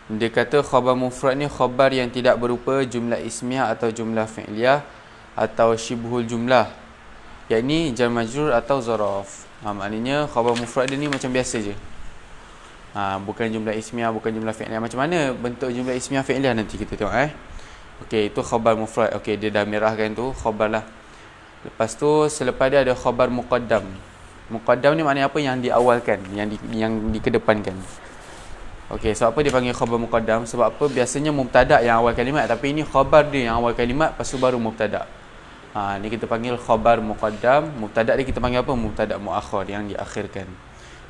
Dia kata khabar mufrad ni khabar yang tidak berupa jumlah ismiyah atau jumlah fi'liyah atau syibhul jumlah, yakni jar majrur atau zaraf. Maknanya khabar mufrad dia ni macam biasa je. Bukan jumlah ismiyah, bukan jumlah fi'liyah. Macam mana bentuk jumlah ismiyah fi'liyah nanti kita tengok Okey, itu khabar mufrad. Okey, dia dah merahkan tu khabar lah. Lepas tu selepas dia ada khabar muqaddam. Muqaddam ni maknanya apa? Yang diawalkan, yang dikedepankan. Okey, sebab apa dia panggil khabar muqaddam? Sebab apa? Biasanya mubtada' yang awal kalimat, tapi ini khabar dia yang awal kalimat, lepas tu baru mubtada'. Ni kita panggil khabar muqaddam. Mubtada' dia kita panggil apa? Mubtada' muakhir, yang diakhirkan.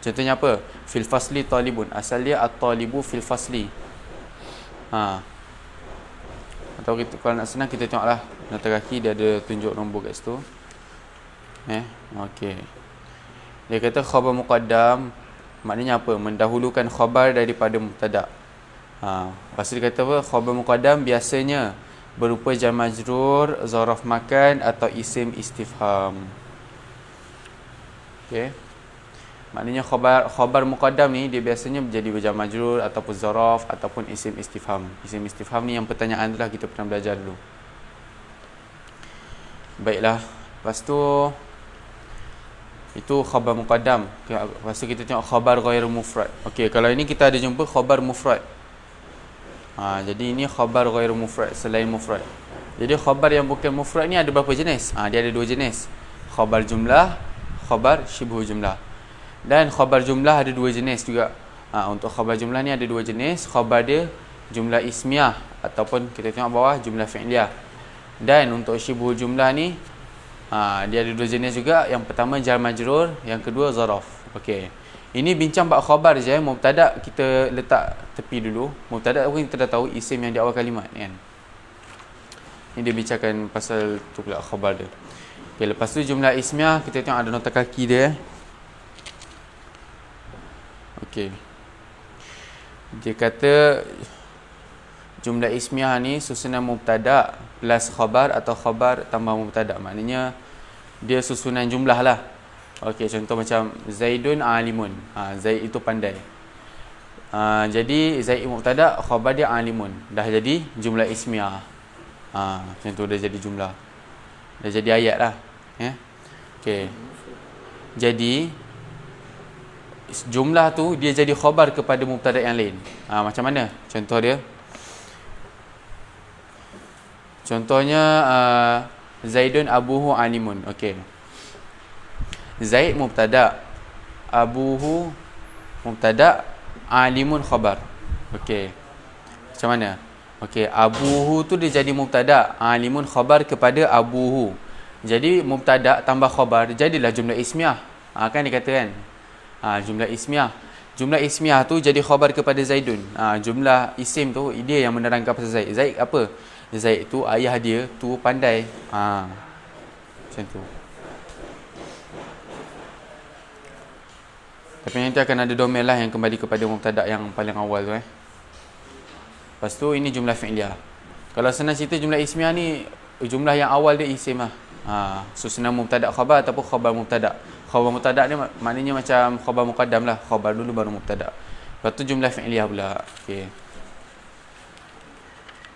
Contohnya apa? Fil fasli talibun. Asal dia at-talibu fil fasli. Atau kita, kalau nak senang kita tengoklah nota kaki dia ada tunjuk nombor kat situ. Okey. Dia kata khabar muqaddam maknanya apa? Mendahulukan khabar daripada mubtada'. Lepas tu dia kata apa? Khabar muqaddam biasanya berupa jar majrur, zaraf makan atau isim istifham. Okey. Maknanya khabar muqaddam ni dia biasanya menjadi jar majrur ataupun zaraf ataupun isim istifham. Isim istifham ni yang pertanyaan tu lah, kita pernah belajar dulu. Baiklah. Lepas tu itu khabar muqaddam. Lepas tu kita tengok khabar ghairu mufrad. Okey, kalau ini kita ada jumpa khabar mufrad. Jadi ini khabar ghairu mufrad, selain mufrad. Jadi khabar yang bukan mufrad ni ada berapa jenis? Dia ada dua jenis. Khabar jumlah, khabar syibhu jumlah. Dan khabar jumlah ada dua jenis juga. Untuk khabar jumlah ni ada dua jenis. Khabar dia jumlah ismiyah ataupun kita tengok bawah jumlah fi'liyah. Dan untuk syibhu jumlah ni dia ada dua jenis juga. Yang pertama jar majrur, yang kedua zaraf. Okey. Ini bincang bab khabar je. Mubtada' kita letak tepi dulu. Mubtada' pun kita dah tahu isim yang di awal kalimat kan. Ini dia bincangkan pasal tu pula khabar dia. Okey, lepas tu jumlah ismiyah kita tengok ada nota kaki dia. Okey. Dia kata jumlah ismiyah ni susunan mubtada' plus khabar atau khabar tambah mubtada'. Maknanya dia susunan jumlah lah. Okey, contoh macam Zaidun alimun. Zaid itu pandai. Jadi Zaid mubtada, khabar dia alimun. Dah jadi jumlah ismiah. Macam tu dah jadi jumlah. Dah jadi ayat lah. Ya. Okey. Jadi jumlah tu dia jadi khabar kepada mubtada yang lain. Macam mana? Contoh dia. Contohnya Zaidun abuhu alimun. Okey. Zaid mubtada, abuhu mubtada, alimun khabar. Okey. Macam mana? Okey, abuhu tu dia jadi mubtada, alimun khabar kepada abuhu. Jadi mubtada tambah khabar jadilah jumlah ismiah. Kan dikatakan. Jumlah ismiah. Jumlah ismiah tu jadi khabar kepada Zaidun. Jumlah isim tu dia yang menerangkan pasal Zaid. Zaid apa? Zaid tu ayah dia tu pandai. Macam tu. Tapi nanti akan ada domain lah yang kembali kepada mubtada yang paling awal tu. Lepas tu ini jumlah fi'liyah. Kalau senang cerita jumlah ismiah ni, jumlah yang awal dia isim lah. Senang mubtada khabar ataupun khabar mubtada. Khabar mubtada ni maknanya macam khabar muqaddam lah. Khabar dulu baru mubtada. Lepas tu jumlah fi'liyah pula. Okey.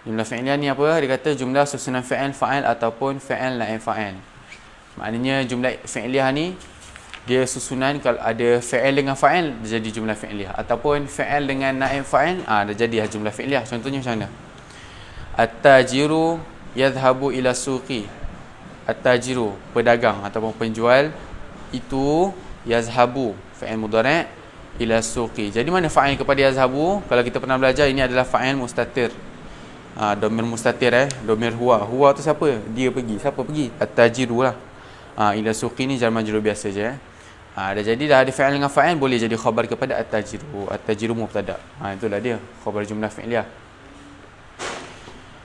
Jumlah fi'liyah ni apa? Dia kata jumlah susunan fi'il, fa'il ataupun fi'il naib fa'il. Maknanya jumlah fi'liyah ni dia susunan, kalau ada fi'il dengan fa'il dia jadi jumlah fi'liyah, ataupun fi'il dengan naib fa'il dah jadi jumlah fi'liyah. Contohnya macam mana? At-tajiru yadhhabu ila suqi. At-tajiru pedagang ataupun penjual itu yazhabu fi'il mudhari' ila suqi. Jadi mana fa'il kepada yazhabu? Kalau kita pernah belajar, ini adalah fa'il mustatir. Domir mustatir domir huwa. Huwa tu siapa? Dia pergi. Siapa pergi? At-tajiru lah. Ila suqi ni jar majrur biasa je. Dah jadi dah ada fi'il dengan fa'il, boleh jadi khabar kepada at-tajiru. At-tajiru mubtada. Itulah dia khabar jumlah fi'liyah.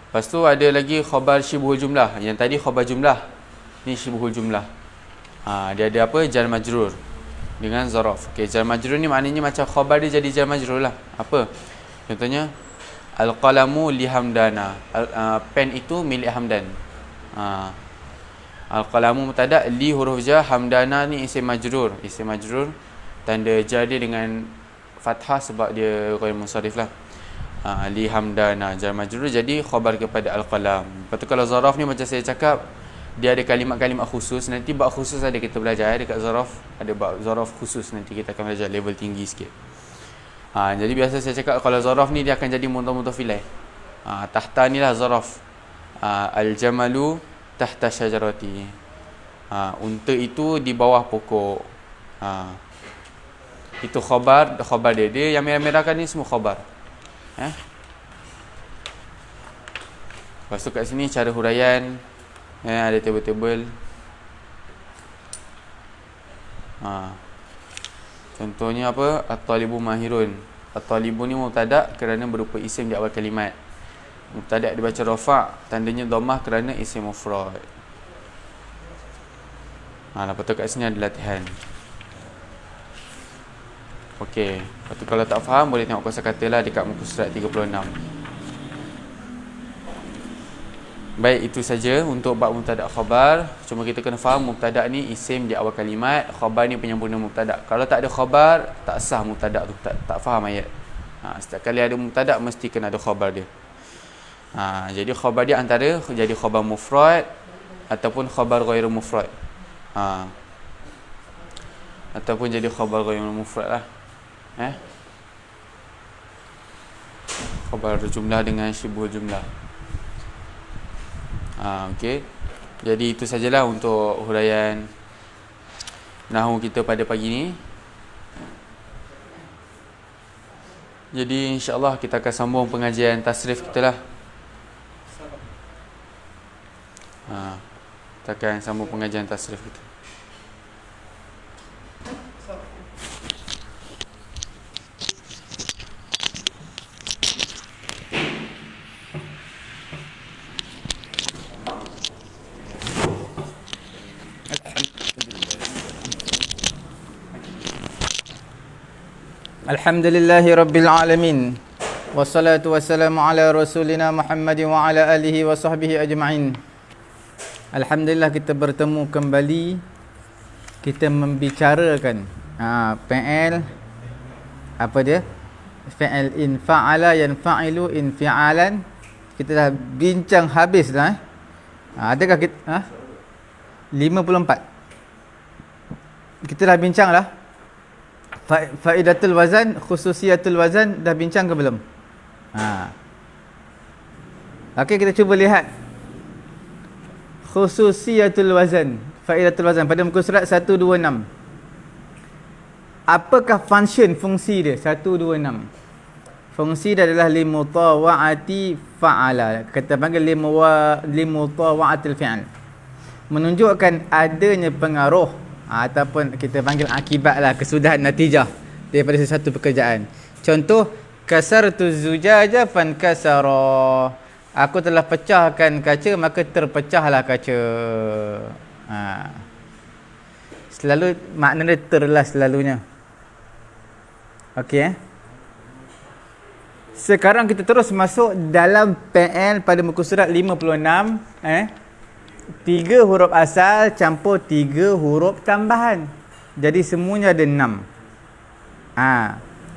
Lepas tu ada lagi khabar syibhul jumlah. Yang tadi khabar jumlah, ni syibhul jumlah. Dia ada apa? Jar majrur dengan zaraf. Okey, jar majrur ni maknanya macam khabar dia jadi jar majrur lah. Apa? Contohnya al-qalamu li Hamdana. Pen itu milik Hamdan. Al-qalamu mubtada, li huruf jar, Hamdana ni isim majrur. Isim majrur tanda jar dia dengan fathah sebab dia ghair munsharif lah. Li Hamdana jar majrur jadi khabar kepada al-qalam. Lepas tu kalau zaraf ni macam saya cakap, dia ada kalimat-kalimat khusus. Nanti bab khusus ada kita belajar dekat zaraf. Ada bab zaraf khusus nanti kita akan belajar level tinggi sikit. Jadi biasa saya cakap kalau zaraf ni dia akan jadi mudhaf ilaih. Tahta ni lah zaraf. Al-jamalu tahta syajarati. Unta itu di bawah pokok. Itu khabar dia. Dia yang merah-merah kan ni semua khabar. Lepas tu kat sini cara huraian. Ada table-table. Contohnya apa? At-talibu mahirun. At-talibu ni mubtada kerana berupa isim di awal kalimat. Mubtada dibaca rafa', tandanya dhammah kerana isim mufrad. Lepas tu kat sini ada latihan. Okey. Lepas tu kalau tak faham boleh tengok kosakata lah dekat muka surat 36. Baik, itu saja untuk bab mubtada khabar. Cuma kita kena faham mubtada ni isim di awal kalimat, khabar ni penyempurna mubtada. Kalau tak ada khabar, tak sah mubtada tu, tak faham ayat. Setiap kali ada mubtada mesti kena ada khabar dia. Jadi khabar dia antara jadi khabar mufrad ataupun khabar ghairu mufrad. Ataupun jadi khabar ghairu mufrad lah. Khabar jumlah dengan syibhul jumlah. Okey. Jadi itu sajalah untuk huraian nahwu kita pada pagi ni. Jadi insya-Allah kita akan sambung pengajian tasrif kita lah. Kita akan sambung pengajian tasrif kita. Alhamdulillahi Rabbil Alamin. Wassalatu wassalamu ala rasulina Muhammad wa ala alihi wa sahbihi ajma'in. Alhamdulillah kita bertemu kembali. Kita membicarakan PL apa dia? fi'il infa'ala yanfa'ilu infi'alan. Kita dah bincang habis dah. Adakah kita 54. Kita dah bincang dah. Faidatul wazan, khususiyatul wazan dah bincang ke belum? Okey, kita cuba lihat khususiyatul wazan, faidatul wazan pada muka surat 126. Apakah fungsi dia? 126. Fungsi dia adalah limutawa'ati fa'ala. Kita panggil limutawa'atil fi'al. Menunjukkan adanya pengaruh ataupun kita panggil akibat lah, kesudahan natijah daripada sesuatu pekerjaan. Contoh, kasartu zujaja fankasara. Aku telah pecahkan kaca, maka terpecahlah kaca. Selalu makna dia terlah selalunya. Okey. Sekarang kita terus masuk dalam PL pada muka surat 56. 3 huruf asal campur 3 huruf tambahan. Jadi semuanya ada 6.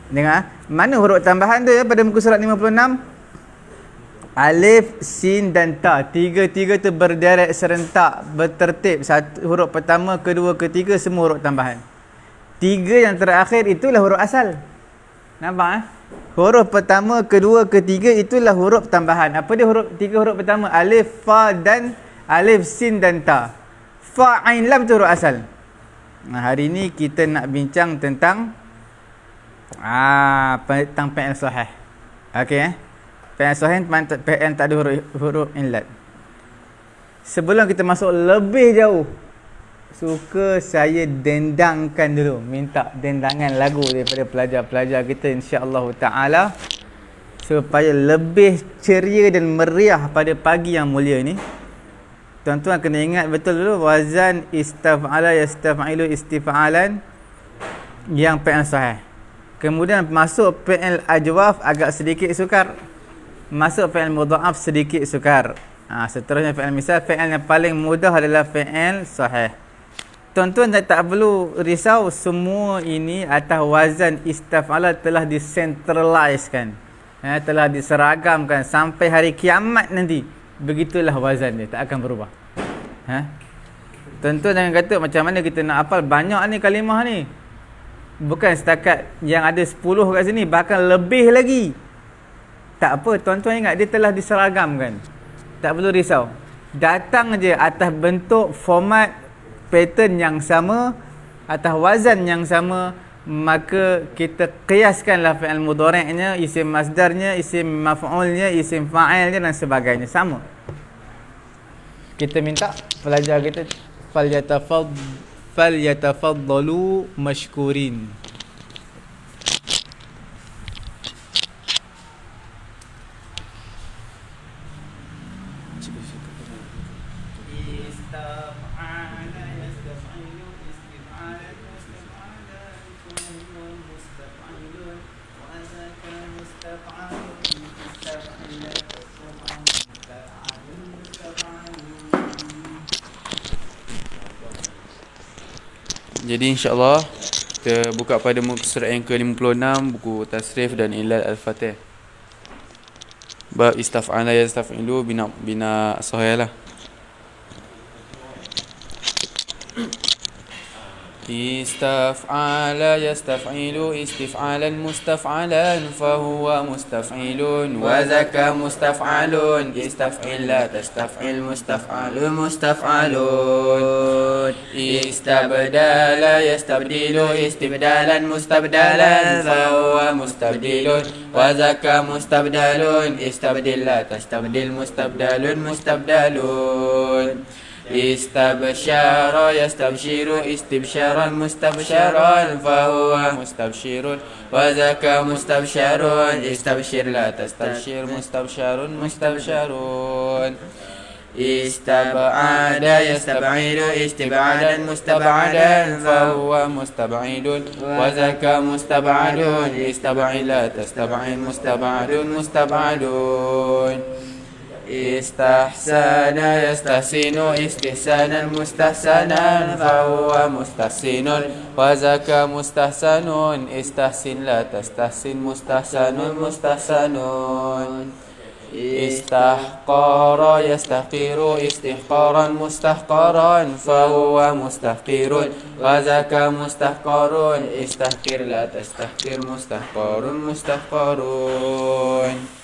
Dengar. Mana huruf tambahan tu pada muka surat 56? Alif, sin dan ta. Tiga-tiga tu berderet serentak, bertertib. Satu huruf pertama, kedua, ketiga semua huruf tambahan. 3 yang terakhir itulah huruf asal. Nampak Huruf pertama, kedua, ketiga itulah huruf tambahan. Apa dia 3 huruf pertama? Alif, fa dan alif, sin dan ta. Fa, ain, lam tu huruf asal. Hari ni kita nak bincang tentang PL sahih. Okey PL sahih, PL tak ada huruf inlat. Sebelum kita masuk lebih jauh, suka saya dendangkan dulu, minta dendangan lagu daripada pelajar-pelajar kita insya-Allah taala supaya lebih ceria dan meriah pada pagi yang mulia ni. Tuan-tuan kena ingat betul dulu wazan istaf'ala yastaf'ilu istif'alan yang PL sahih. Kemudian masuk PL ajwaf agak sedikit sukar. Masuk PL mudha'af sedikit sukar. Seterusnya PL misal, PL yang paling mudah adalah PL sahih. Tuan-tuan tak perlu risau, semua ini atas wazan istaf'ala telah disentralisekan. Telah diseragamkan sampai hari kiamat nanti. Begitulah wazan dia, tak akan berubah. Tuan-tuan jangan kata macam mana kita nak hafal banyak ni kalimah ni. Bukan setakat yang ada 10 kat sini, bahkan lebih lagi. Tak apa, tuan-tuan ingat dia telah diseragamkan. Tak perlu risau. Datang je atas bentuk, format, pattern yang sama, atas wazan yang sama, maka kita kiaskanlah fi'il mudhari'nya, isim masdarnya, isim maf'ulnya, isim fa'ilnya dan sebagainya. Sama. Kita minta pelajar kita falyatafaddalu mashkurin. Jadi insya-Allah kita buka pada muka surat yang ke-56, buku Tasrif dan Ilal Al-Fatih. Bab istaf'ala yastaf'ilu bina sahih lah. Istaf'ala yastaf'ilu istif'alan mustaf'alan fahuwa mustaf'ilun wa zaka mustaf'alun istaf'il la tastaf'il mustaf'alun mustaf'alun istabdala yastabdilu istibdalan mustabdalan fahuwa mustabdilun wa zaka mustabdalun istabdil la tastabdil mustabdalun mustabdalun istabsyara yastabshiru istibsyaran mustabsyaran fahuwa mustabshirun wa zaka mustabsyarun istabshir la tastabshir mustabsyarun mustabsyarun istab'ada yastab'idu istib'adan mustab'adan fahuwa mustab'idun wa zaka mustab'adun istab'il la tastab'il mustab'adun mustab'adun Istahsana yastahsinu istihsanan mustahsanan fahuwa mustahsinun wa zaka mustahsanun istahsin la tastahsin mustahsanun mustahsanun Istahqara yastahqiru istihqaran mustahqaran fahuwa mustahqirun wa zaka mustahqarun istahqir la tastahqir mustahqarun mustahqarun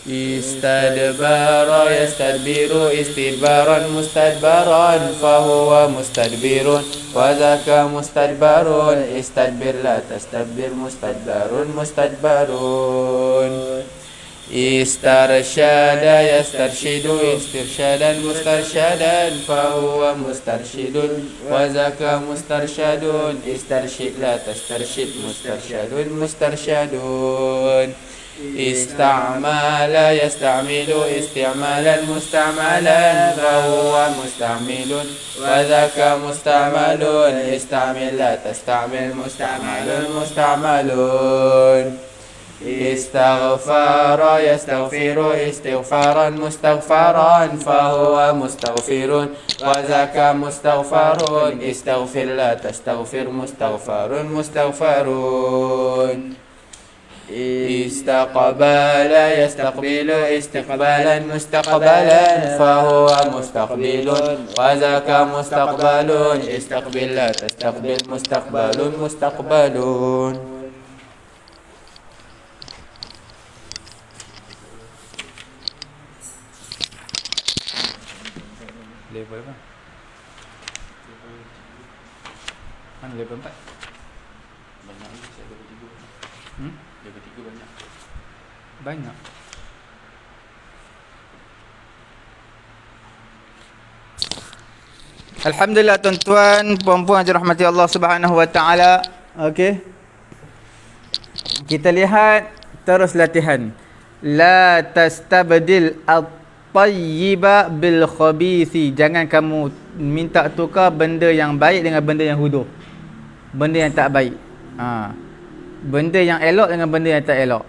Istadbara yastadbiru istidbaran mustadbaran fahuwa mustadbirun wa zaka mustadbarun istadbir la tastadbir mustadbarun mustadbarun Istarsyada yastarshidu istirshadan mustarshadan fahuwa mustarshidun wa zaka mustarshadun istarshid la tastarshid mustarshadun mustarshadun Ista'mala yasta'milu isti'malan musta'malan fahuwa musta'milun wa zaka musta'malun ista'mil la tasta'mil musta'malun musta'malun Istaghfara yastaghfiru istighfaran mustaghfaran fahuwa mustaghfirun wa zaka mustaghfarun istaghfir la tastaghfir mustaghfarun mustaghfarun Istaqbala yastaqbilu istiqbalan mustaqbalan fahuwa mustaqbilun wa zaka mustaqbalun istaqbil la tastaqbil mustaqbalun mustaqbalun Level apa? Mana level 4? Banyak ni, saya level 3. Level 3 banyak. Banyak. Alhamdulillah tuan-tuan, puan-puan yang dirahmati Allah Subhanahu wa taala. Okey. Kita lihat terus latihan. La tastabdil tayyiba bil khabithi. Jangan kamu minta tukar benda yang baik dengan benda yang huduh, benda yang tak baik. Benda yang elok dengan benda yang tak elok.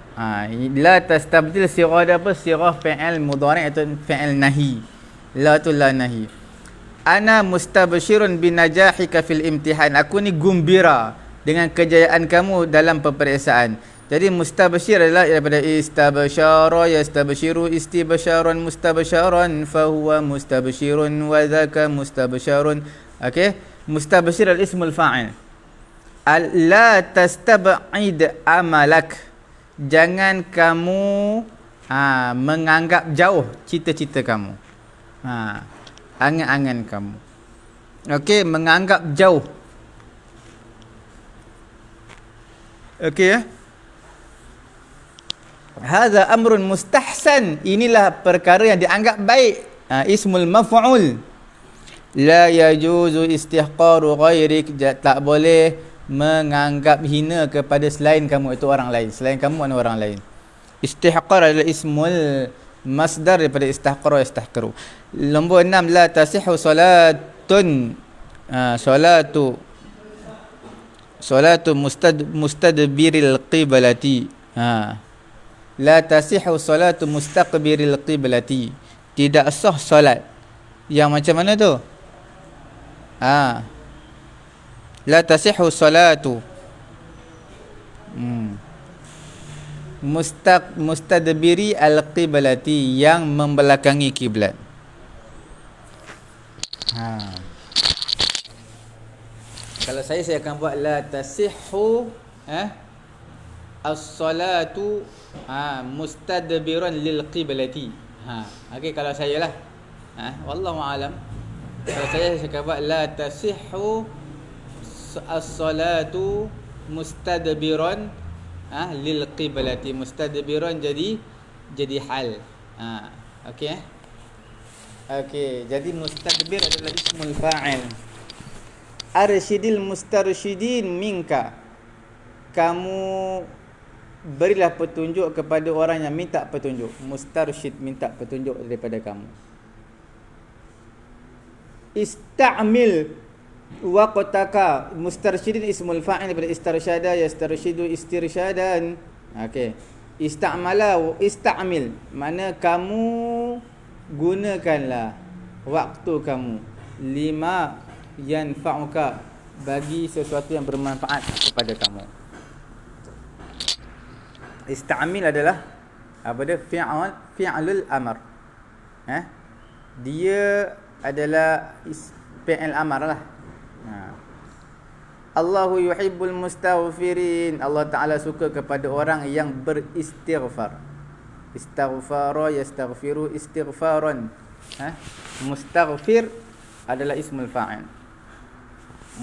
La tastabdil sirah dia apa? Sirah fi'il mudhari' atau fi'il nahi. La tu la nahi. Ana mustabshirun binajahika fil imtihan. Aku ni gembira dengan kejayaan kamu dalam peperiksaan. Jadi mustabshir adalah daripada istabsyara yastabshiru istibsyaran mustabsyaran fahuwa mustabshirun wa dzaka mustabsyarun. Okey, mustabshir al-ismul fa'il. La tastab'id amalak. Jangan kamu menganggap jauh cita-cita kamu, angan-angan kamu. Okey, menganggap jauh. Okey ya. Hadza amrun mustahsan. Inilah perkara yang dianggap baik. Ismul maf'ul. La yajuzu istihqaru ghairik. Tak boleh menganggap hina kepada selain kamu, itu orang lain. Selain kamu mana orang lain. Istihqar adalah ismul masdar daripada istahqara yastahqiru. Nombor 6, la tasihhu salatun. Salatu mustadbiril qiblati. La tasihhu salatu mustaqbiril qiblati. Tidak sah solat yang macam mana tu? La tasihhu salatu mustadbiri al-qiblati, yang membelakangi kiblat. Kalau saya akan buat la tasihhu as-salatu mustadbiran lil qiblati. Okey, kalau saya lah, wallahu alam, kalau saya akan buat la tasihhu as-salatu mustadbiran lil qiblati. Mustadbiran jadi hal. Okey. Okey, jadi mustadbir adalah ismul fa'il. Arsyidil mustarsyidin minka. Kamu berilah petunjuk kepada orang yang minta petunjuk. Mustarsyid, minta petunjuk daripada kamu. Ista'mil waqtaka. Mustarsyidin ismul fa'il daripada istarsyada yastarsyidu istirsyadan. Okey. Ista'mala ista'mil, mana kamu gunakanlah waktu kamu lima yanfa'uka, bagi sesuatu yang bermanfaat kepada kamu. Istamil adalah apa dia? Fi'lul amr. Dia adalah fi'il amr lah. Allahu yuhibbul mustaghfirin. Allah Ta'ala suka kepada orang yang beristighfar. Istaghfara yastaghfiru istighfaran. Mustaghfir adalah ismul fa'il.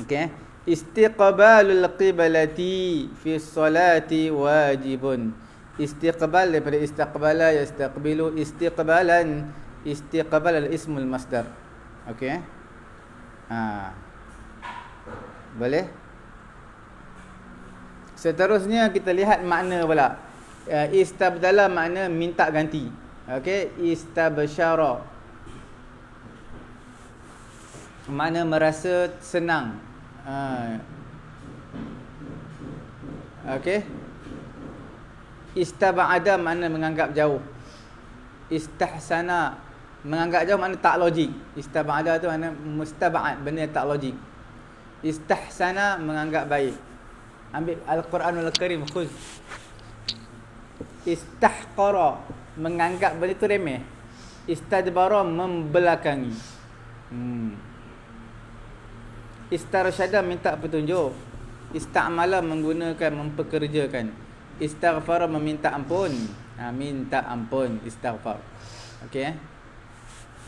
Okey. Istiqbalul qiblati fi salati wajibun. Istiqbal daripada istaqbala yastaqbilu istiqbalan. Istiqbal adalah ismul masdar. Okey. Boleh? Seterusnya kita lihat makna pula. Istabdala makna minta ganti. Okey, istabsyara makna merasa senang. Okey. Istab'ada makna menganggap jauh. Istahsana menganggap jauh makna tak logik. Istab'ada tu makna mustab'ad, benda yang tak logik. Istahsana menganggap baik. Ambil Al-Quranul Karim, khuz. Istahqara menganggap benda tu remeh. Istadbara membelakangi. Istarsyada minta petunjuk. Istamala menggunakan, mempekerjakan. Istaghfara meminta ampun. Minta ampun, istighfar. Okey.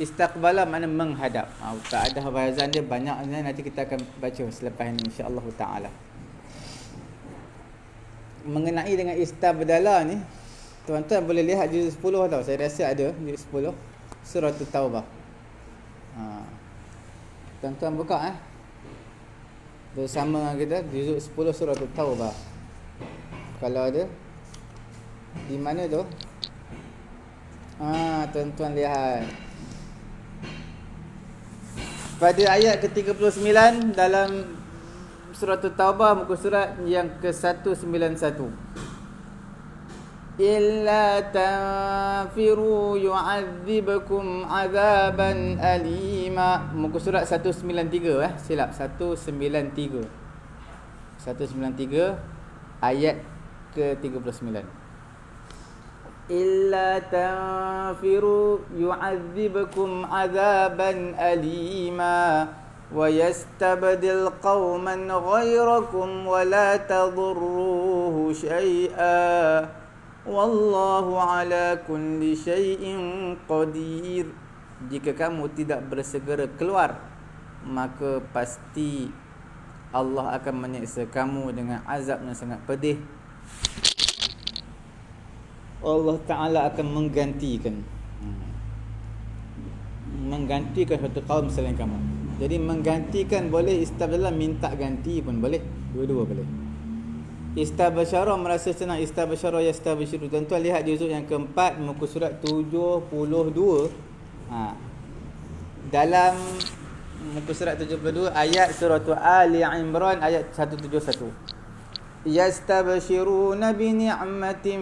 Istaqbala makna menghadap. Tak ada bahazan dia banyaknya, nanti kita akan baca selepas ini insya-Allah taala. Mengenai dengan istabdala ni, tuan-tuan boleh lihat juzuk 10 tau. Saya rasa ada juzuk 10 surah At-Taubah. Tuan-tuan buka bersama kita juzuk 10 surah At-Taubah. Kalau ada di mana tu? Tuan-tuan lihat. Pada ayat ke-39 dalam surah At-Taubah, muka surat yang ke-191. Illa tanfiru yu'adzibkum azaban alima. Muka surat 193 silap 193. 193 ayat ke-39. Illa tanfiru yu'adzibkum azaban alima wa yastabdil qauman ghairakum wa la tadurruhu syai'a wallahu ala kulli syai'in qadir. Jika kamu tidak bersegera keluar, maka pasti Allah akan menyiksa kamu dengan azab yang sangat pedih. Allah Ta'ala akan menggantikan satu kaum selain kamu. Jadi menggantikan boleh, istabdala minta ganti pun boleh. Dua-dua boleh. Istabsyara merasa senang, istabsyara yastabsyiru. Tuan-tuan lihat juzuk yang keempat, muka surat 72. Dalam muka surat 72 ayat surah Ali Imran ayat 171. Yastabshiruna bi ni'matin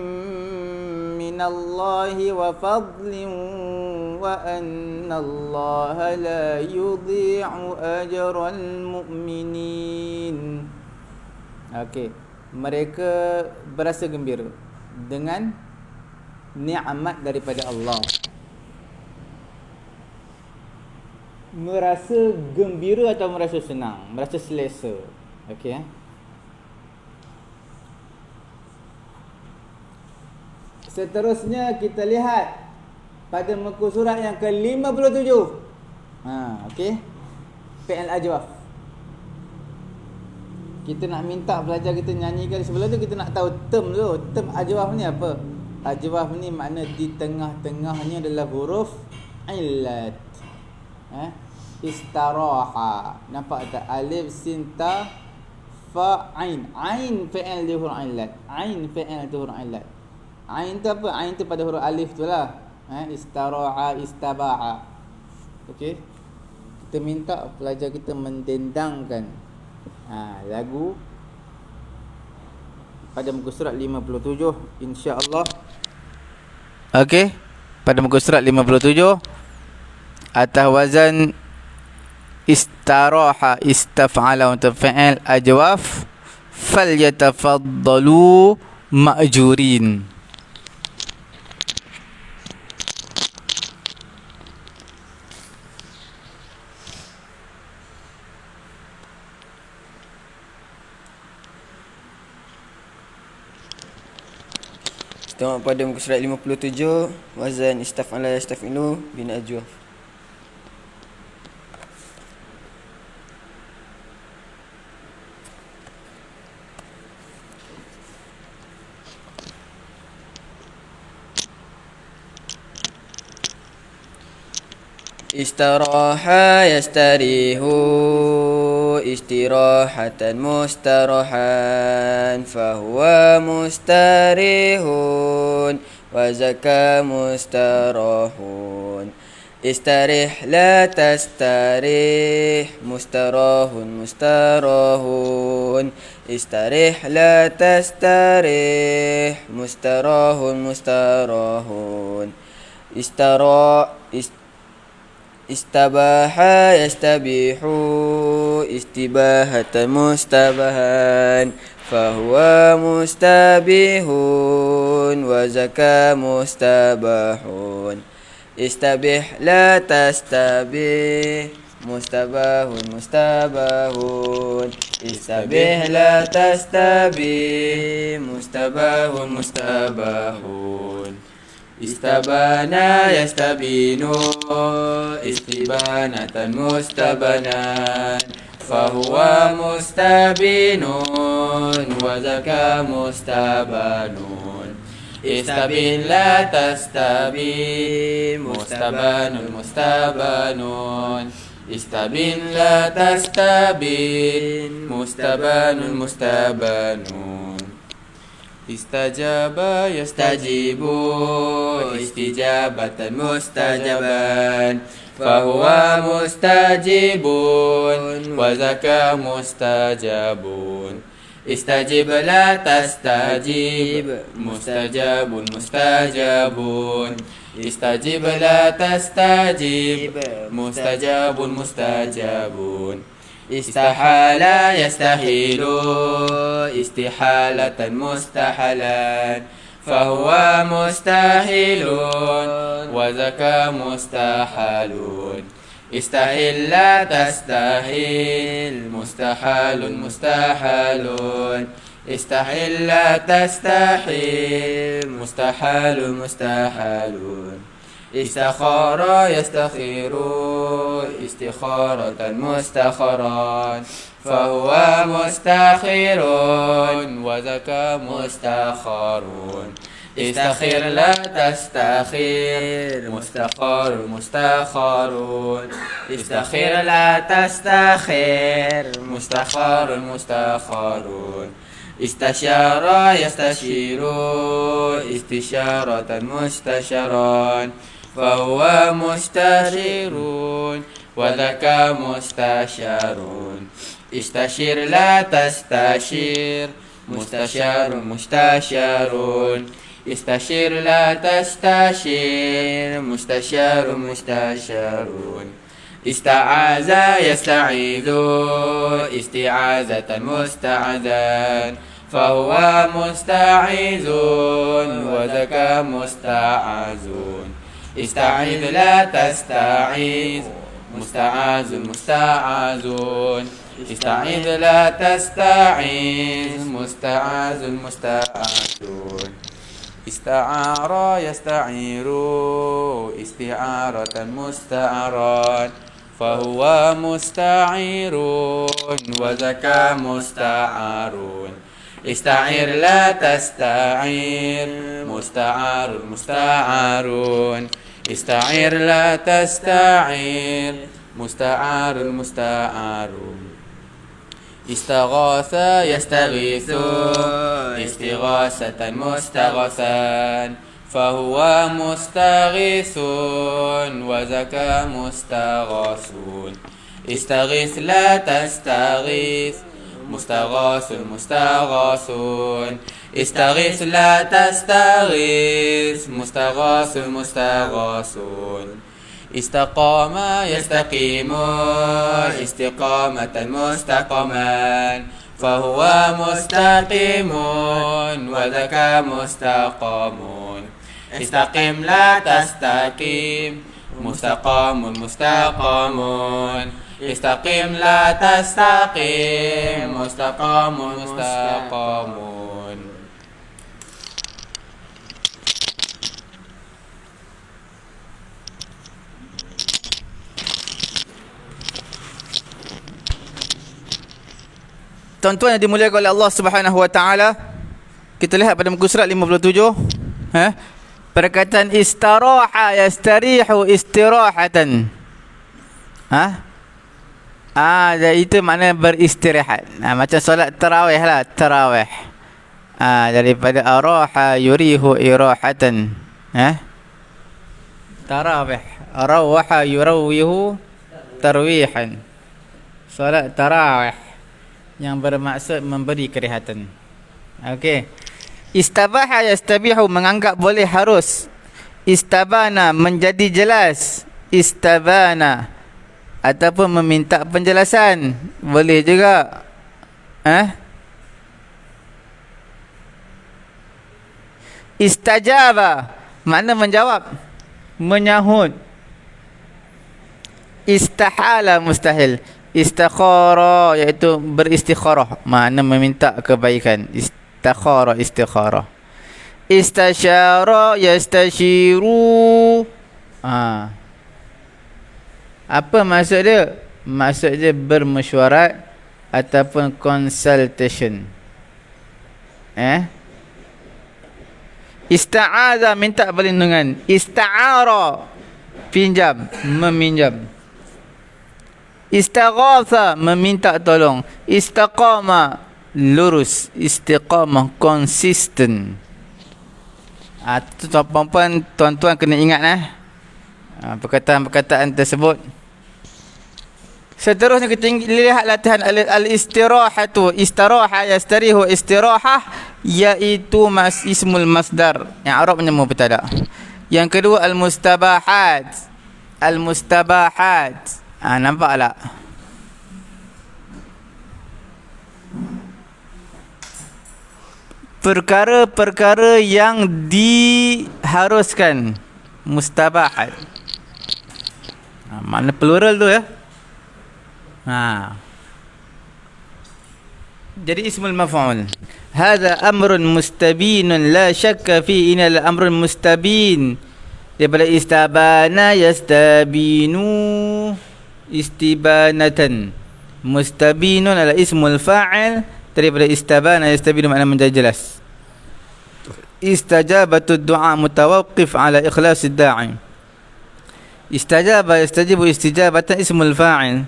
minallahi wa fadlin wa anna Allaha la yudhi'u ajral mu'minin. Okey, mereka berasa gembira dengan nikmat daripada Allah. Merasa gembira atau merasa senang, merasa selesa. Okey. Seterusnya kita lihat pada muka surat yang ke-57. Okey. Fi'il ajwaf. Kita nak minta pelajar kita nyanyikan. Sebelum tu kita nak tahu term dulu. Term ajwaf ni apa? Ajwaf ni makna di tengah-tengahnya adalah huruf illat. Istaraha. Nampak tak? Alif, sin, ta, fa, ain. Ain fi'il di huruf illat. Ain fi'il di huruf illat. Ain tu apa? Ain tu pada huruf alif tu lah. Istaraha, istabaha. Okey. Kita minta pelajar kita mendendangkan lagu pada muka surat 57 insya-Allah. Okey. Pada muka surat 57 atas wazan istaraha, istaf'ala untuk fi'il ajwaf, falyatafaddalu ma'jurin. Tengok pada muka surat 57, wazan istaf'ala yastafilu bin ajwaf. Istaraha yastarihu istirahatan mustarahan fahuwa mustarihun wa zaka mustarahun. Istarih la tastarih mustarahun mustarahun. Istarih la tastarih mustarahun mustarahun. Istabaha yastabihu istibahatan mustabahan fahuwa mustabihun wa zaka mustabahun. Istabih la tastabih mustabahun mustabahun. Istabih la tastabih mustabahun mustabahun. Istabana yastabinu istibanatan mustabanan fahuwa mustabinun wa zaka mustabanun. Istabin la tastabin mustabanun mustabanun. Istabin la tastabin mustabanun mustabanun. Istajaba yastajibu istijabatan mustajaban fahuwa mustajibun wa zaka mustajabun. Istajib la tastajib mustajabun mustajabun. Istajib la tastajib mustajabun mustajabun. Istahala yastahilu istihalatan mustahalan fahuwa mustahilun wa zaka mustahalun. Istahilla tastahil mustahalun mustahalun. Istahilla tastahil mustahalun mustahalun. Istakhara yastakhiru istikharatan mustakharan fahuwa mustakhirun wa zaka mustakharun. Istakhir la tastakhir mustakharun mustakharun. Istakhir la tastakhir mustakharun mustakharun. Istasyara yastashiru istisharatan mustasharan fahuwa mustashirun wa zaka mustasharun. Istashir la tastashir mustasharun mustasharun. Istashir la tastashir mustasharun mustasharun. Ista'aza yasta'izu isti'azatan musta'azan fahuwa musta'izun wa zaka musta'azun. Ista'id la tasta'iz musta'azun musta'azun. Ista'id la tasta'iz musta'azun musta'azun. Ista'ara yasta'iru isti'aratan musta'aran fahuwa musta'irun wa zaka musta'arun. Ista'ir la tasta'ir musta'arun musta'arun. Ista'ir la tasta'ir musta'arun musta'arun. Istaghatha yastaghithu istighasatan mustaghathan fahuwa mustaghithun wa zaka mustaghathun. Istaghith la tastaghith mustaghathun mustaghathun. Istaghith la tastaghith mustaghathun mustaghathun. Istaqama yastaqimu istiqamatan mustaqaman fahuwa mustaqimun wa dhaka mustaqamun. Istaqim la tastaqim mustaqamun mustaqamun. Istaqim la tastaqim mustaqamun mustaqamun. Tuan-tuan yang dimuliakan oleh Allah Subhanahu wa taala, kita lihat pada muka surat 57, perkataan istaraha yastarihu istirahatan. Itu makna beristirahat. Macam solat tarawih lah, tarawih. Daripada araha yurihu irahatan. Tarawih. Arawaha yurawihu tarwihan. Solat tarawih yang bermaksud memberi kerehatan. Okey. Istabaha yastabihu, menganggap boleh harus. Istabana, menjadi jelas. Istabana, ataupun meminta penjelasan, boleh juga. Istajaba, makna menjawab, menyahut. Istahala, mustahil. Istakhara, iaitu beristikharah, makna meminta kebaikan. Istakhara, istikharah. Istasyara yastashiru. Apa maksud dia? Maksud dia bermesyuarat ataupun consultation. Ista'adha, minta perlindungan. Ista'ara, pinjam, meminjam. Istaghatha, meminta tolong. Istaqama, lurus. Istiqamah, konsisten. Tuan-tuan kena ingat perkataan-perkataan tersebut. Seterusnya kita lihat latihan al-istirahatu. Istiraha yastarihu istirahah, iaitu ismul masdar yang Arabnya mubtada. Yang kedua al-mustabahat. Al-mustabahat, nampak tak? Perkara-perkara yang diharuskan. Mustabahat. Makna plural tu ya. Jadi ismul maf'ul. Hadha amrun mustabinun la syakka fi, inal amrun mustabin. Daripada istabana yastabinu istibanatan. Mustabinun adalah ismul fa'il daripada istabana yastabinu, makna menjadi jelas. Istajabatu du'a mutawaqqif ala ikhlasid da'i. Istajaba yastajibu istijabatan ismul fa'il.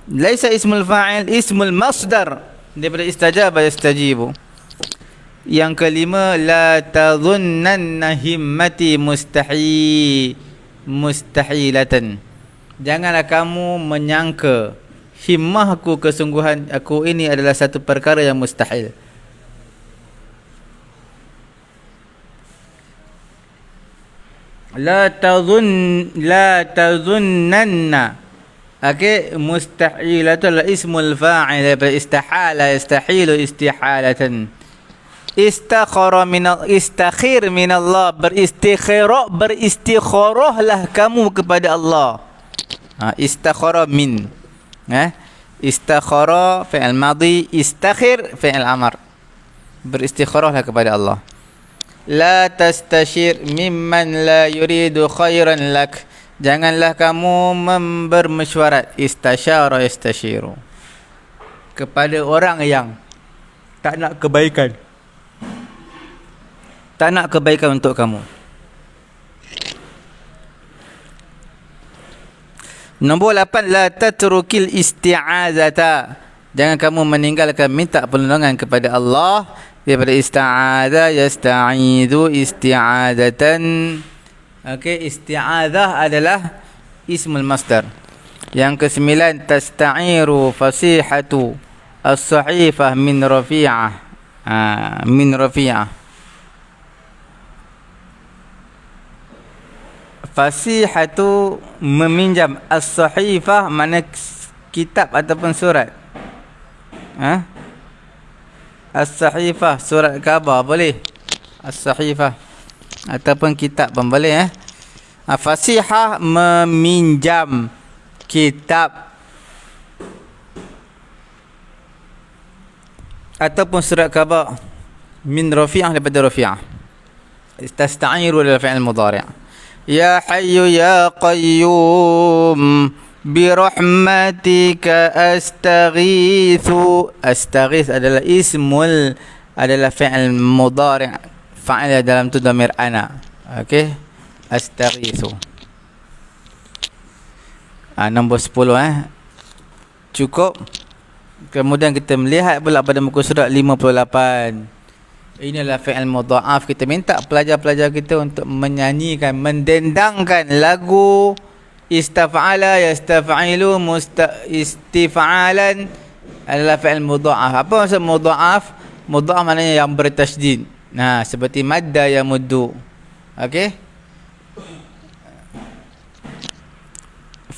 Laisa ismul fa'il, ismul masdar daripada istajaba yastajibu. Yang kelima, la tadhunnanna himmati mustahilatan. Janganlah kamu menyangka himmahku, kesungguhan aku ini adalah satu perkara yang mustahil. La tadhunnanna. Okey, mustahilatu adalah ismul fa'il daripada istahala yastahilu istihalatan. Istakhara istakhir min Allah, beristikharahlah kamu kepada Allah. Istakhara min. Istakhara fi'il madhi, istakhir fi'il amr. Beristikharahlah kepada Allah. La tastashir mimman la yuridu khairan lak. Janganlah kamu bermesyuarat. Istasyara yastashiru, kepada orang yang tak nak kebaikan. Tak nak kebaikan untuk kamu. Nombor 8, la tatrukil isti'azata. Jangan kamu meninggalkan minta perlindungan kepada Allah. Daripada ista'adha yasta'idu isti'adatan. Okey, isti'adhah adalah ismul masdar. Yang ke-9, tasta'iru fasihatu as-sahifah min rafi'ah. Min rafi'ah. Fasihatu meminjam. As-sahifah mana kitab ataupun surat? Ha? As-sahifah surat khabar boleh. As-sahifah ataupun kitab pun boleh Fasihah meminjam kitab ataupun surat khabar min rafi'ah daripada rafi'ah. Tasta'iru lil fi'il mudhari'. Ya hayyu ya qayyum birahmatika astaghithu. Astaghith adalah ismul, adalah fi'il mudhari', fa'il dalam tu dhamir ana. Okey, astaghithu. Nombor 10 cukup. Kemudian kita melihat pula pada muka surat 58. Inilah fi'il mudha'af. Kita minta pelajar-pelajar kita untuk menyanyikan, mendendangkan lagu istaf'ala, yastaf'ilu, istif'alan adalah fi'il mudha'af. Apa maksud mudha'af? Mudha'af maknanya yang bertasydid. Nah, seperti madda ya muddu. Okey?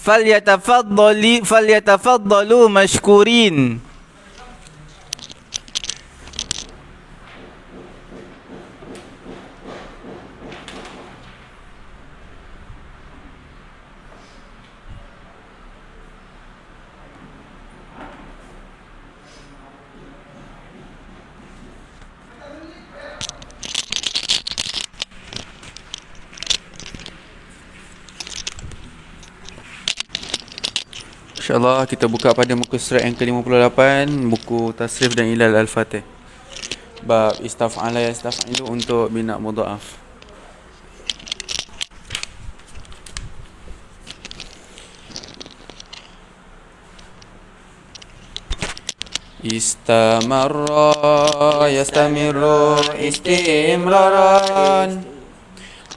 Falyatafaddalu mashkurin. InsyaAllah kita buka pada muka surat yang ke-58, buku Tasrif dan Ilal Al-Fatih, bab istaf'ala yastaf'ilu untuk bina mudha'af. Istamarra yastamiru istimraran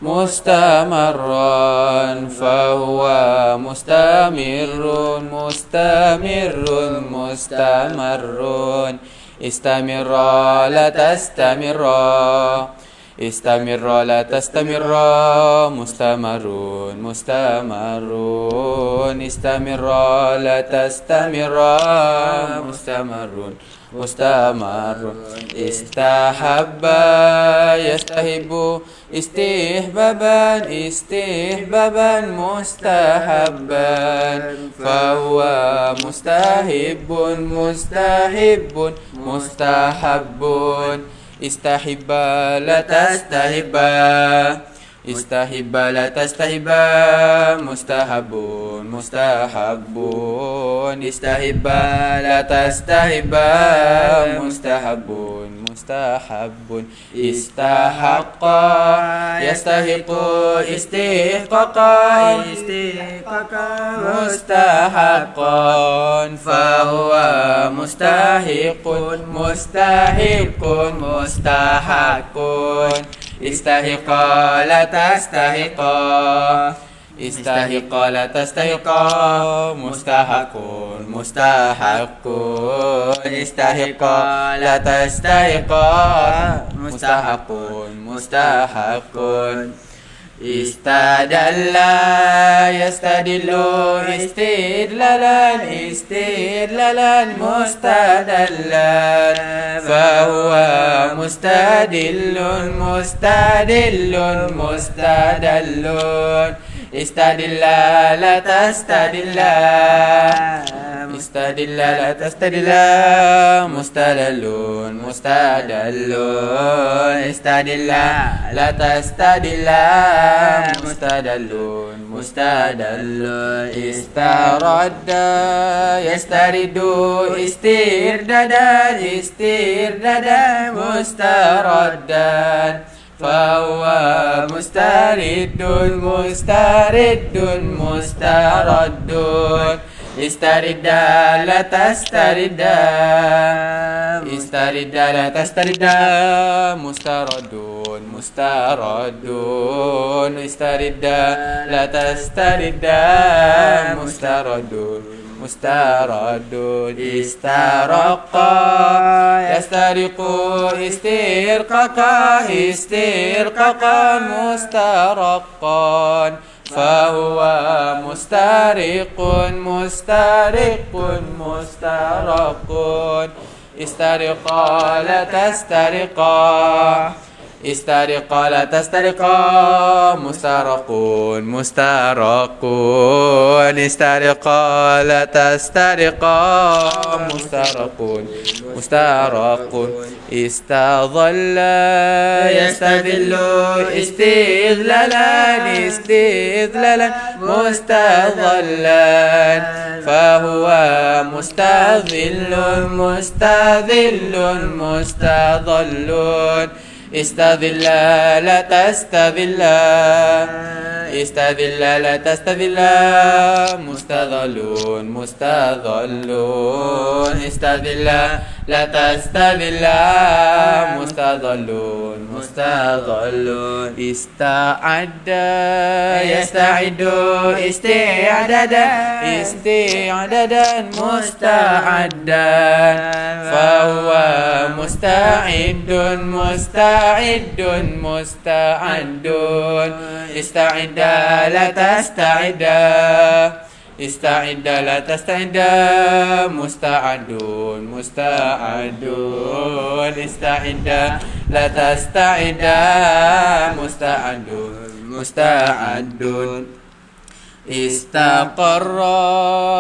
mustamarran fahuwa mustamirrun mustamirrun mustamarrun istamirra la tastamirra istamirra la tastamirra mustamarrun mustamarrun istamirra la tastamirra mustamarrun mustamarrun istahabba yastahibu istihbaban istihbaban mustahabban fahuwa mustahibun mustahibbun mustahabbun istahibba la tastahibba istahibba la tastahibba mustahabun mustahabbun istahibba la tastahibba mustahabun mustahabbun istahaqqa yastahiqu istihqaqa istihqaqa mustahaqqan fahuwa mustahiqun mustahiqun mustahaqqun istahiqa la tastahiqa istahiqa la tastahiqa mustahaqun mustahaqun istahiqa la tastahiqa mustahaqun mustahaqun istadalla yastadillu istidlalan istidlalan mustadallan fahuwa mustadillun mustadillun mustadallun istadilla la tastadilla istadilla la tastadilla mustadallun mustadallun istadilla la tastadilla mustadallun mustadallun istaradda yastaridu istirdadan istirdadan mustaraddan fahuwa mustariddun mustariddun mustaraddun istaridda la tastaridda istaridda la tastaridda mustaraddun mustaraddun istaridda la tastaridda mustaraddun mustaraddun istaraqa yastariqu istirqaqa istirqaqan mustaraqqan فهو مسترق مسترق مسترق استرقا لا تسترقا استرقا لا تسترقا مسترق مسترق استرقا لا تسترقا مسترق مسترق استظل يستذل استذلالا استذلالا مستظلا فهو مستظل مستذل مستظل استذل لا تستذل استذل لا تستذل مستظل مستظل استذل لا تستذل مستظل مستظل استعد يستعد استعدادا استعدادا مستعدا فهو مستعد مستعد مستعد استعد لا تستعد استعد لا تستعد مستعد مستعد استعد لا تستعد مستعد مستعد استقر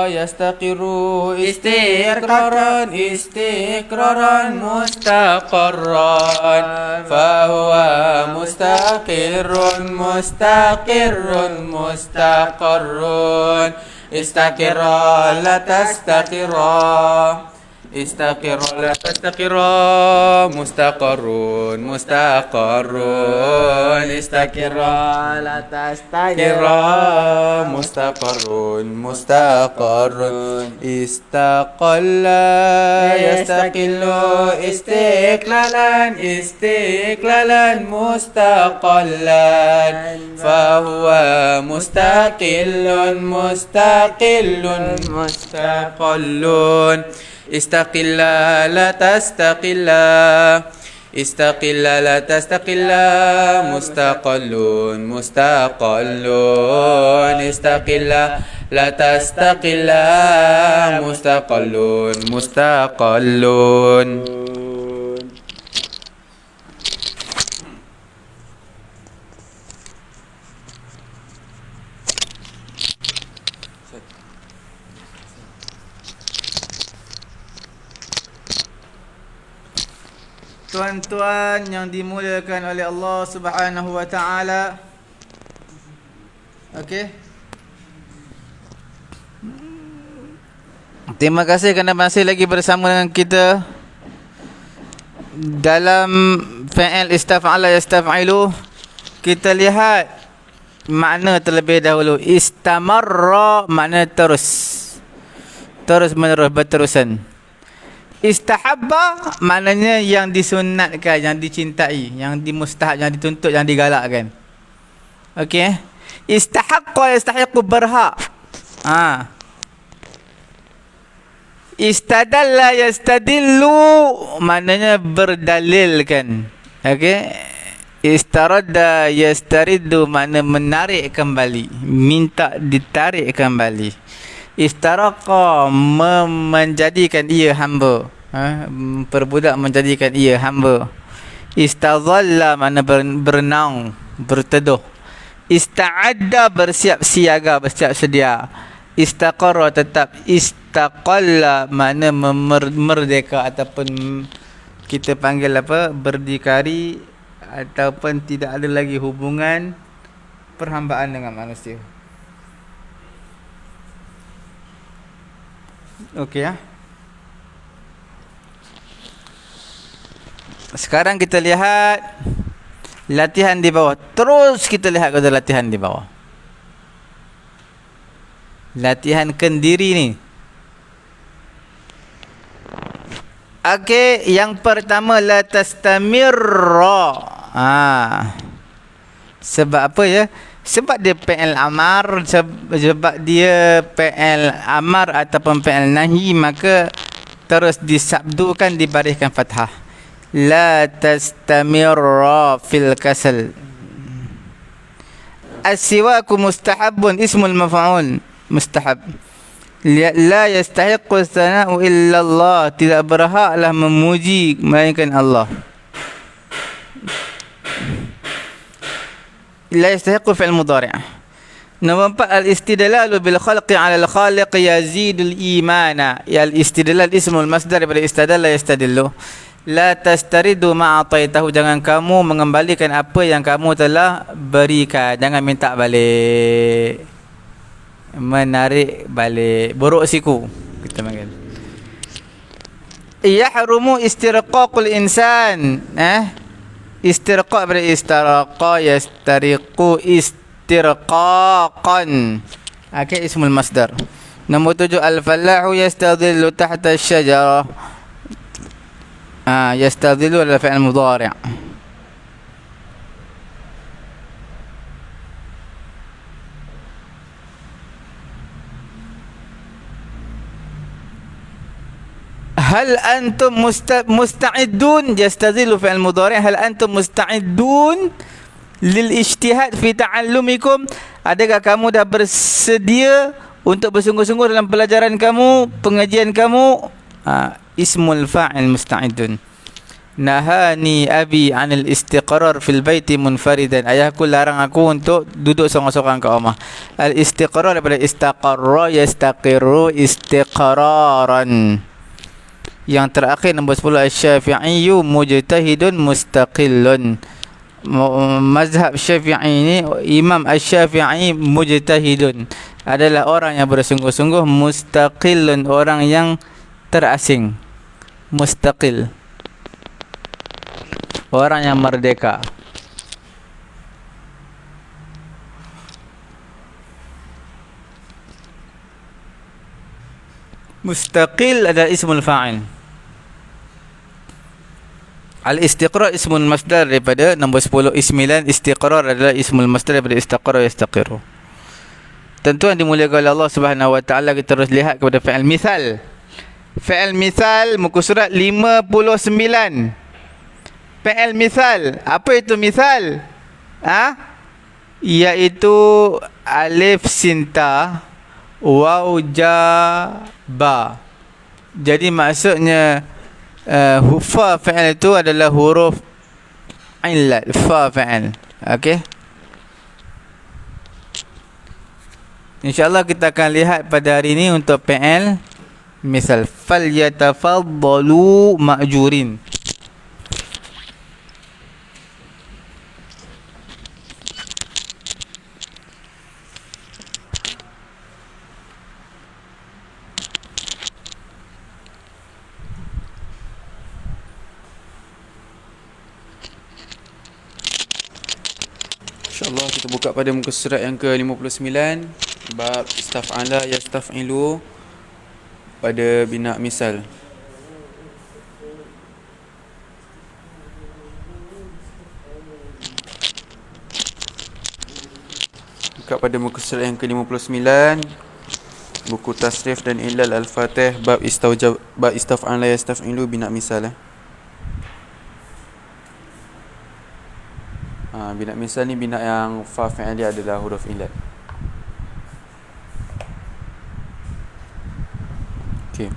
يستقر استقرارا استقرارا مستقرا فهو مستقر مستقر مستقر استقر لا تستقر استقر لا تستقر مستقر مستقر استقر لا تستقر مستقر مستقر استقل يستقل استقلالا استقلالا مستقلا فهو مستقل مستقل مستقل استقل لا تستقل استقل لا تستقل مستقل مستقل استقل لا تستقل مستقل مستقل Tuan-tuan yang dimuliakan oleh Allah Subhanahu wa taala. Okey. Terima kasih kerana masih lagi bersama dengan kita dalam fi'il istaf'ala yastaf'ilu. Kita lihat makna terlebih dahulu. Istamarra makna terus. Terus menerus, berterusan. Istahabba maknanya yang disunatkan, yang dicintai, yang dimustahab, yang dituntut, yang digalakkan. Okey. Istahaqqa yastahiqu berhak. Istadalla yastadillu maknanya berdalilkan. Okey. Istaradda yastariddu makna menarik kembali, minta ditarik kembali. Istaraqa menjadikan ia hamba, perbudak menjadikan ia hamba. Istadhalla makna berenang, berteduh. Ista'adda bersiap siaga, bersiap sedia. Istaqarra tetap. Istaqalla makna merdeka ataupun kita panggil apa, berdikari ataupun tidak ada lagi hubungan perhambaan dengan manusia. Okey ya. Sekarang kita lihat latihan di bawah. Terus kita lihat kepada latihan di bawah. Latihan kendiri ni. Okey, yang pertama la tastamirra. Sebab apa ya? Sebab dia fi'il amar, sebab dia fi'il amar ataupun fi'il nahi, maka terus disabdukan, dibariskan fathah. La tastamirra fil kasal. As-siwaku mustahabun ismul maf'ul. Mustahab. La yastahiqqu as-sana'u illa Allah. Tidak berhaklah memuji melainkan Allah. La yastahiqqu fi'l mudhari'. Nombor 4, al-istidlalu bil khalqi 'ala al-khaliq yazidul imana. Ya, al-istidlal ismul masdar daripada istadalla yastadillu. La tastaridu ma ataitahu, jangan kamu mengembalikan apa yang kamu telah berikan. Jangan minta balik. Menarik balik. Buruk siku kita panggil. Yahrumu istirqaqul insan. Istirqa' daripada istaraqa yastariqu istirqaqan. Okey, ismul masdar. Nombor 7, al-fallahu yastadhillu tahta asy-syajarah. Yastadhillu adalah fi'il mudhari'. Hal antum musta'idun? Yastadhillu fi'il mudhari'. Hal antum musta'idun lil ijtihad fi ta'allumikum? Adakah kamu dah bersedia untuk bersungguh-sungguh dalam pelajaran kamu, pengajian kamu? Ismul fa'il musta'idun. Nahani abi 'anil istiqrar fil baiti munfaridan. Ayahku larang aku untuk duduk seorang-seorang kat rumah. Al istiqrar daripada istaqarra yastaqiru istiqraran. Yang terakhir nombor 10, asy-Syafi'i mujtahidun mustaqillun. Mazhab Syafi'i ini, Imam Asy-Syafi'i mujtahidun, adalah orang yang bersungguh-sungguh, mustaqillun orang yang terasing. Mustaqil, orang yang merdeka. Mustaqil adalah ismul fa'il. Al-istiqrar ismul masdar daripada nombor 10. Ismilan istiqrar adalah ismul masdar daripada istaqara yastaqiru. Tentuan dimuliakan oleh Allah Subhanahu wa taala. Kita terus lihat kepada fi'il misal. Fi'il misal muka surat 59. Fi'il misal. Apa itu misal? Iaitu alif sinta, waw ja ba. Jadi maksudnya fa fi'il itu adalah huruf illat, fa fi'il. Okey, InsyaAllah kita akan lihat pada hari ini untuk fi'il misal. Fal yatafaddalu ma'jurin. InsyaAllah kita buka pada muka surat yang ke-59, bab istaf'ala yastaf'ilu pada bina misal. Buka pada muka surat yang ke-59, buku tasrif dan ilal al-fatih, bab istaf'ala yastaf'ilu bina misal. Bina misal ni bina yang fa fi'il dia adalah huruf illat. Okey.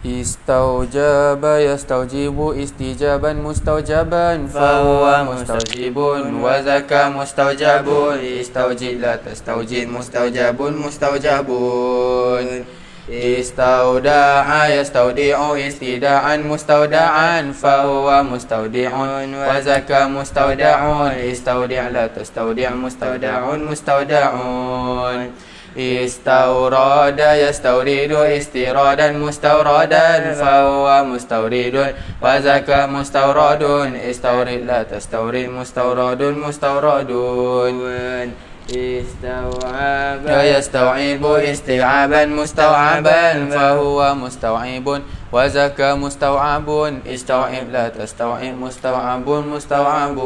Istaujaba yastaujibu istijaban mustaujaban fahuwa mustaujibun wa zaka mustaujabun istaujib la tastaujib mustaujabun mustaujabun. Istauda'a yastaudi'u istida'an mustauda'an fahuwa mustaudi'un wa zaka mustauda'un istaudi' la tastaudi' mustauda'un mustauda'un. Istaurada yastauridu istiradan mustauradan fahuwa mustauridun wa zaka mustauradun istaurid la tastaurid mustauradun mustauradun. Istau'aba yastau'ibu isti'aban mustau'aban fahuwa mustau'ibun وزكى مستوعب استوعب لا تستوعب مستوعب مستوعب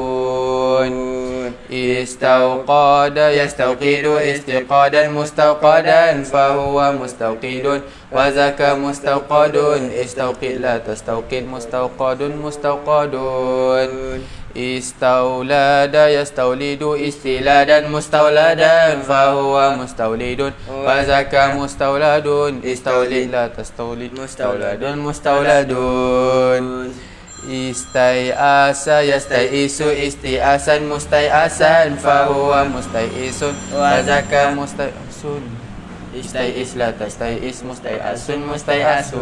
استوقد يستوقد استيقادا مستوقدا فهو مستوقد وزكى مستوقد استوقد لا تستوقد مستوقد مستوقد استولد يستولد استلادا مستولدا فهو مستولد وزكى مستولد استولد لا تستولد مستولد مستولد استيأس يستيئس استيئاسا مستيئسا فهو مستيئس وزكى مستيئس استيئس لا تستيئس مستيئس مستيئس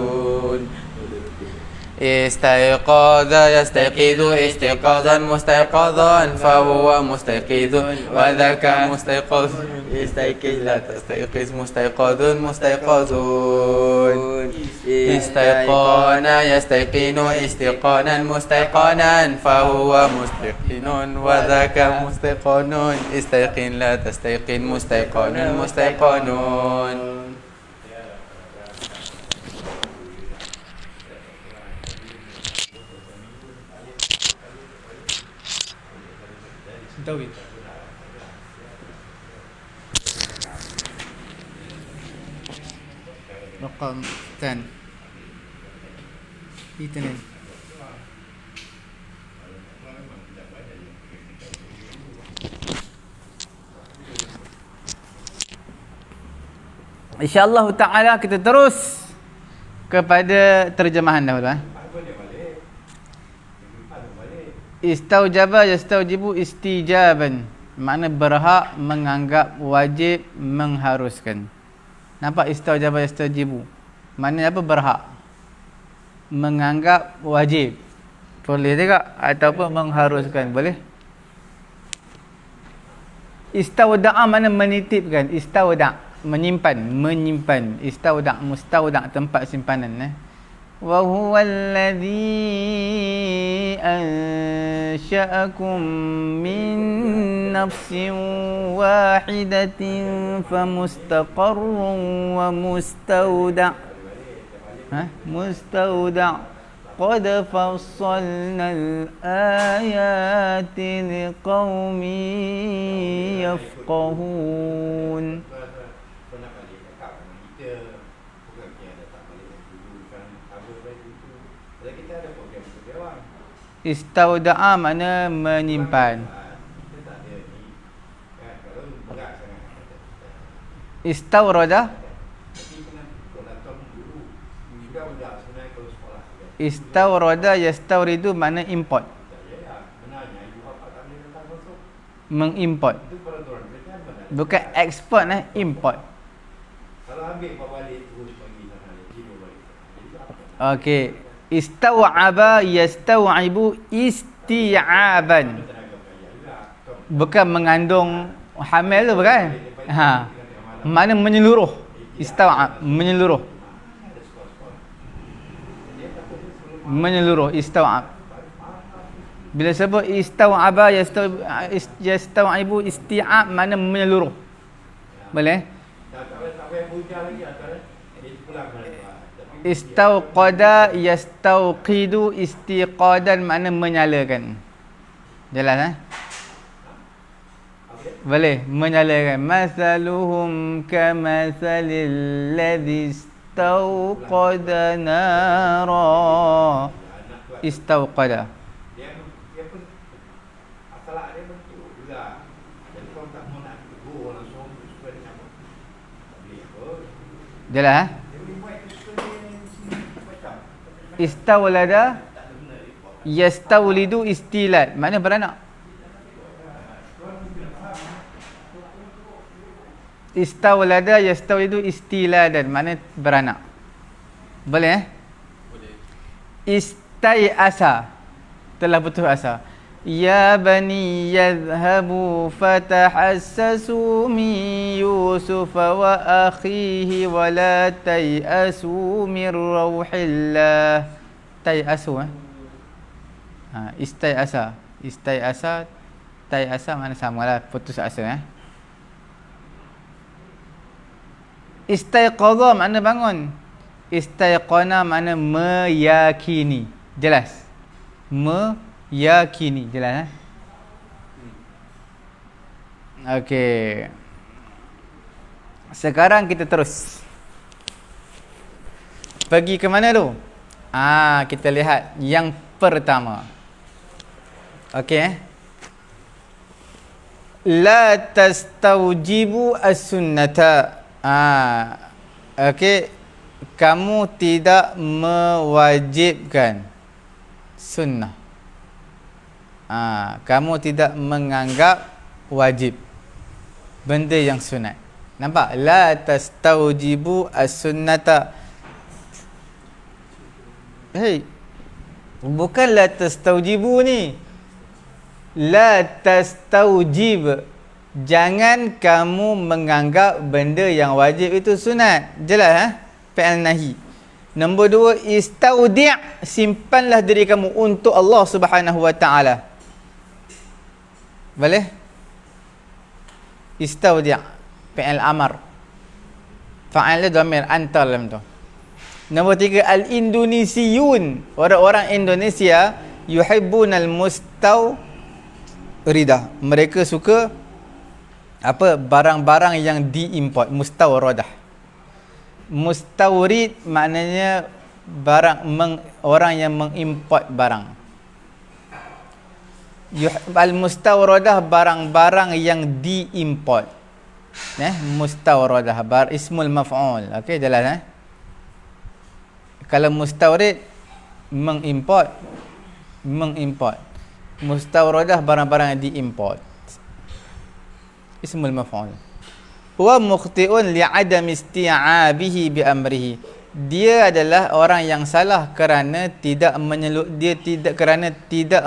استيقظ يستيقظ استيقاظا مستيقظا فهو مستيقظ وذاك مستيقظ استيقظ لا تستيقظ مستيقظ مستيقظ استيقان يستيقن استيقانا مستيقنا فهو مستيقن وذاك مستيقن استيقن لا تستيقن مستيقن مستيقن Tauhid. رقم 10 اثنين InsyaAllah ta'ala kita terus kepada terjemahan dahulu. Istaujaba yastaujibu istijaban. Makna berhak, menganggap, wajib, mengharuskan. Nampak istaujaba yastaujibu? Maknanya apa? Berhak, menganggap, wajib. Boleh juga ataupun mengharuskan, boleh. Istauda'a mana menitipkan. Istauda' menyimpan, menyimpan. Istauda' mustauda' tempat simpanan. Wa huwa alladhi ansha'akum min nafsin wahidatin famustaqarrun wa mustauda'. Mustauda' qad fassalna al-ayati liqaumin yafqahun. Istauda'a mana menyimpan. Istawrada. Istawrada yastawridu mana import. Mengimport. Bukan ekspor, import. Okey. Istaw'aba yastaw'ibu isti'aban. Bukan mengandung hamil tu bukan? Mana menyeluruh. Istaw'ab menyeluruh. Menyeluruh istaw'ab. Bila sebut istaw'aba yastaw'ibu isti'ab mana menyeluruh. Boleh? Istauqada yastauqidu istiqadan makna menyalakan. Jelas Boleh menyalakan. Masaluhum kamathalil ladzi istauqada nara. Istauqada. Jelas Istawlada yastawlidu istilad. Maknanya beranak. Istawlada yastawlidu istiladan. Maknanya beranak. Boleh Boleh. Istai'asa. Telah putus asa. Ya bani yadhhabu fatahassasu min Yusuf wa akhihi wa la tay'asu min rauhillah. Tay'asu istai'asa. Istai'asa, tay'asa mana samalah, putus asa Istaiqadha makna bangun. Istaiqana makna meyakini. Jelas? Meyakini. Jelas? Okey. Sekarang kita terus. Pergi ke mana tu? Kita lihat yang pertama. Okey. La tastaujibu as-sunnata. Okey. Kamu tidak mewajibkan sunnah. Kamu tidak menganggap wajib benda yang sunat. Nampak? La tastaujibu as-sunnata. Hei, bukan la tastaujibu ni. La tastaujib. Jangan kamu menganggap benda yang wajib itu sunat. Jelas? Fi'il nahi. Nombor 2, istaudi'. Simpanlah diri kamu untuk Allah Subhanahu wa taala. Boleh? Istaudi'. Fi'il amar. Fa'il dhamir anta dalam tu. Nombor 3, al-Indonesiyun. Orang-orang Indonesia yuhibbunal mustawridah. Mereka suka barang-barang yang diimport, mustawradah. Mustawrid maknanya orang yang mengimport barang. Al-mustawradah barang-barang yang diimport. Mustawradah ismul maf'ul. Okey, jelas Kalau mustawrid mengimport. Mustawradah barang-barang yang diimport. Ismul maf'ul. Wa mukhti'un li'adam isti'abihi bi amrihi. Dia adalah orang yang salah kerana tidak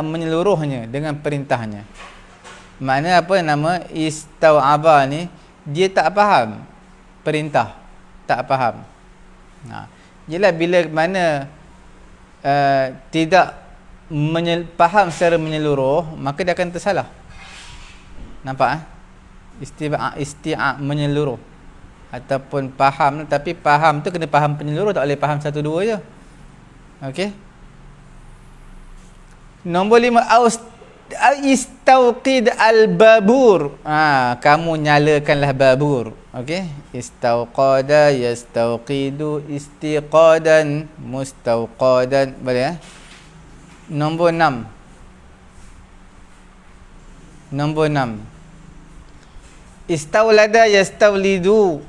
menyeluruhnya dengan perintahnya. Makna apa nama istau'aba ni? Dia tak faham perintah, tak faham. Jelas bila mana tidak faham secara menyeluruh, maka dia akan tersalah. Nampak isti'a menyeluruh ataupun faham, tapi faham tu kena faham penyeluruh, tak boleh faham satu dua je. Okey. Nombor 5, istauqid al-babur. Kamu nyalakanlah babur. Okey. Istauqada yastauqidu istiqadan mustauqadan. Boleh Nombor 6. Istaulada yastaulidu.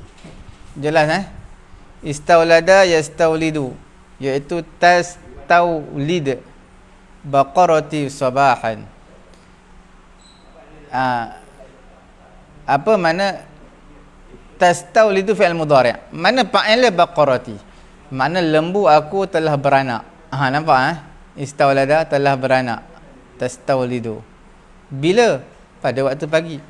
Jelas Istaulada yastaulidu, iaitu tastaulid baqarati sabahan. Apa makna tastaulidu fi'il mudhari'? Mana fa'il baqarati? Makna lembu aku telah beranak. Nampak Istaulada telah beranak. Tastaulidu. Bila? Pada waktu pagi.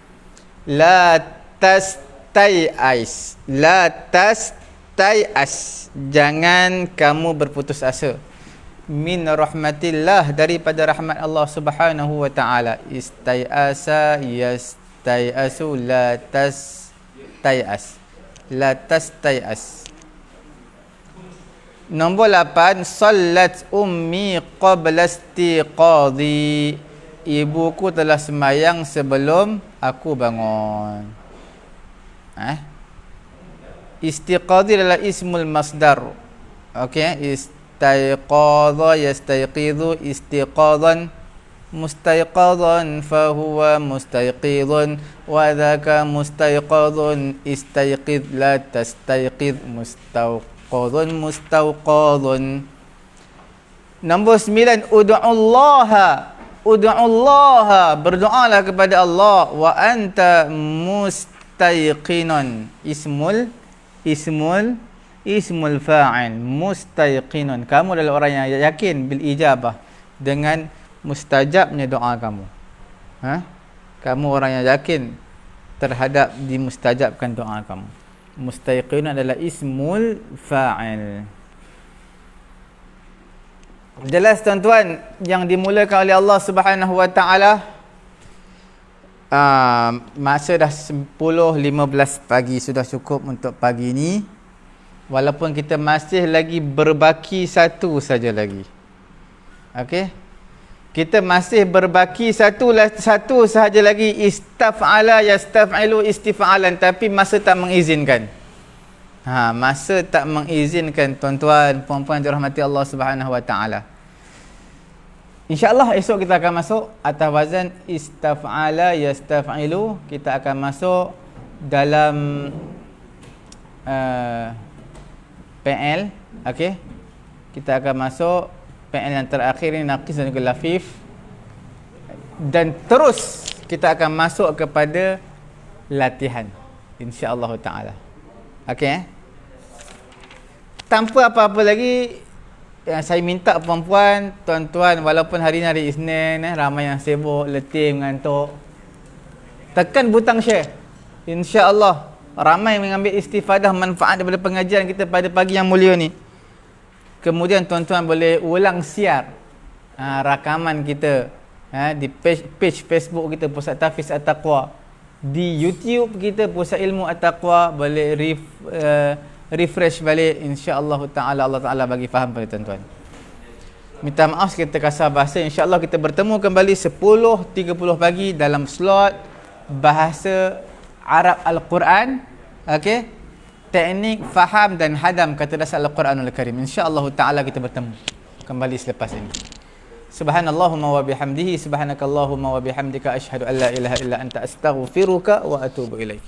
La tastai'as. La tastai'as. Jangan kamu berputus asa. Min rahmatillah, daripada rahmat Allah Subhanahu wa taala. Istai'asa yastai'asu. La tastai'as. La tastai'as. Nombor 8, sallat ummi qabla istiqadhi. Ibuku telah sembahyang sebelum aku bangun. Istiqadhi adalah ismul masdar. Okey, istaiqadha yastaiqidhu istiqadan mustaiqadan fahuwa mustaiqidun wa dhaka mustaiqadun istaiqidh la tastaiqidh mustauqadun. Nombor 9, ud'ullaha, berdoalah kepada Allah. Wa anta mustaiqinun, ismul fa'il, mustaiqinun. Kamu adalah orang yang yakin bil ijabah, dengan mustajabnya doa kamu. Kamu orang yang yakin terhadap dimustajabkan doa kamu. Mustaiqinun adalah ismul fa'il. Jelas tuan-tuan, yang dimulakan oleh Allah Subhanahu wa taala. Masa dah 10.15 pagi, sudah cukup untuk pagi ni. Walaupun kita masih lagi berbaki satu saja lagi. Okey. Kita masih berbaki satu sahaja lagi, istaf'ala yastaf'ilu istif'alan, tapi masa tak mengizinkan. Masa tak mengizinkan, tuan-tuan, puan-puan dirahmati Allah Subhanahu wa taala. InsyaAllah esok kita akan masuk atas wazan istaf'ala yastaf'ilu. Kita akan masuk dalam PL. Okey. Kita akan masuk PL yang terakhir ni, naqis dan juga lafif. Dan terus kita akan masuk kepada latihan, insya-Allah taala. Okey. Tanpa apa-apa lagi, yang saya minta puan-puan, tuan-tuan, walaupun hari ni hari Isnin, ramai yang sibuk, letih, mengantuk, tekan butang share. Insya-Allah ramai mengambil istifadah manfaat daripada pengajian kita pada pagi yang mulia ni. Kemudian tuan-tuan boleh ulang siar rakaman kita di page Facebook kita Pusat Tahfiz At-Taqwa, di YouTube kita Pusat Ilmu At-Taqwa. Boleh refresh balik, insya-Allah taala. Allah Taala bagi faham pada tuan-tuan. Minta maaf kita kasar bahasa. Insya-Allah kita bertemu kembali 10.30 pagi dalam slot bahasa Arab Al-Quran. Okey. Teknik faham dan hadam kata dasar Al-Quranul Karim. Insya-Allah taala kita bertemu kembali selepas ini. Subhanallahumma wa bihamdihi, subhanakallahumma wa bihamdika, asyhadu an la ilaha illa anta, astaghfiruka wa atubu ilaik.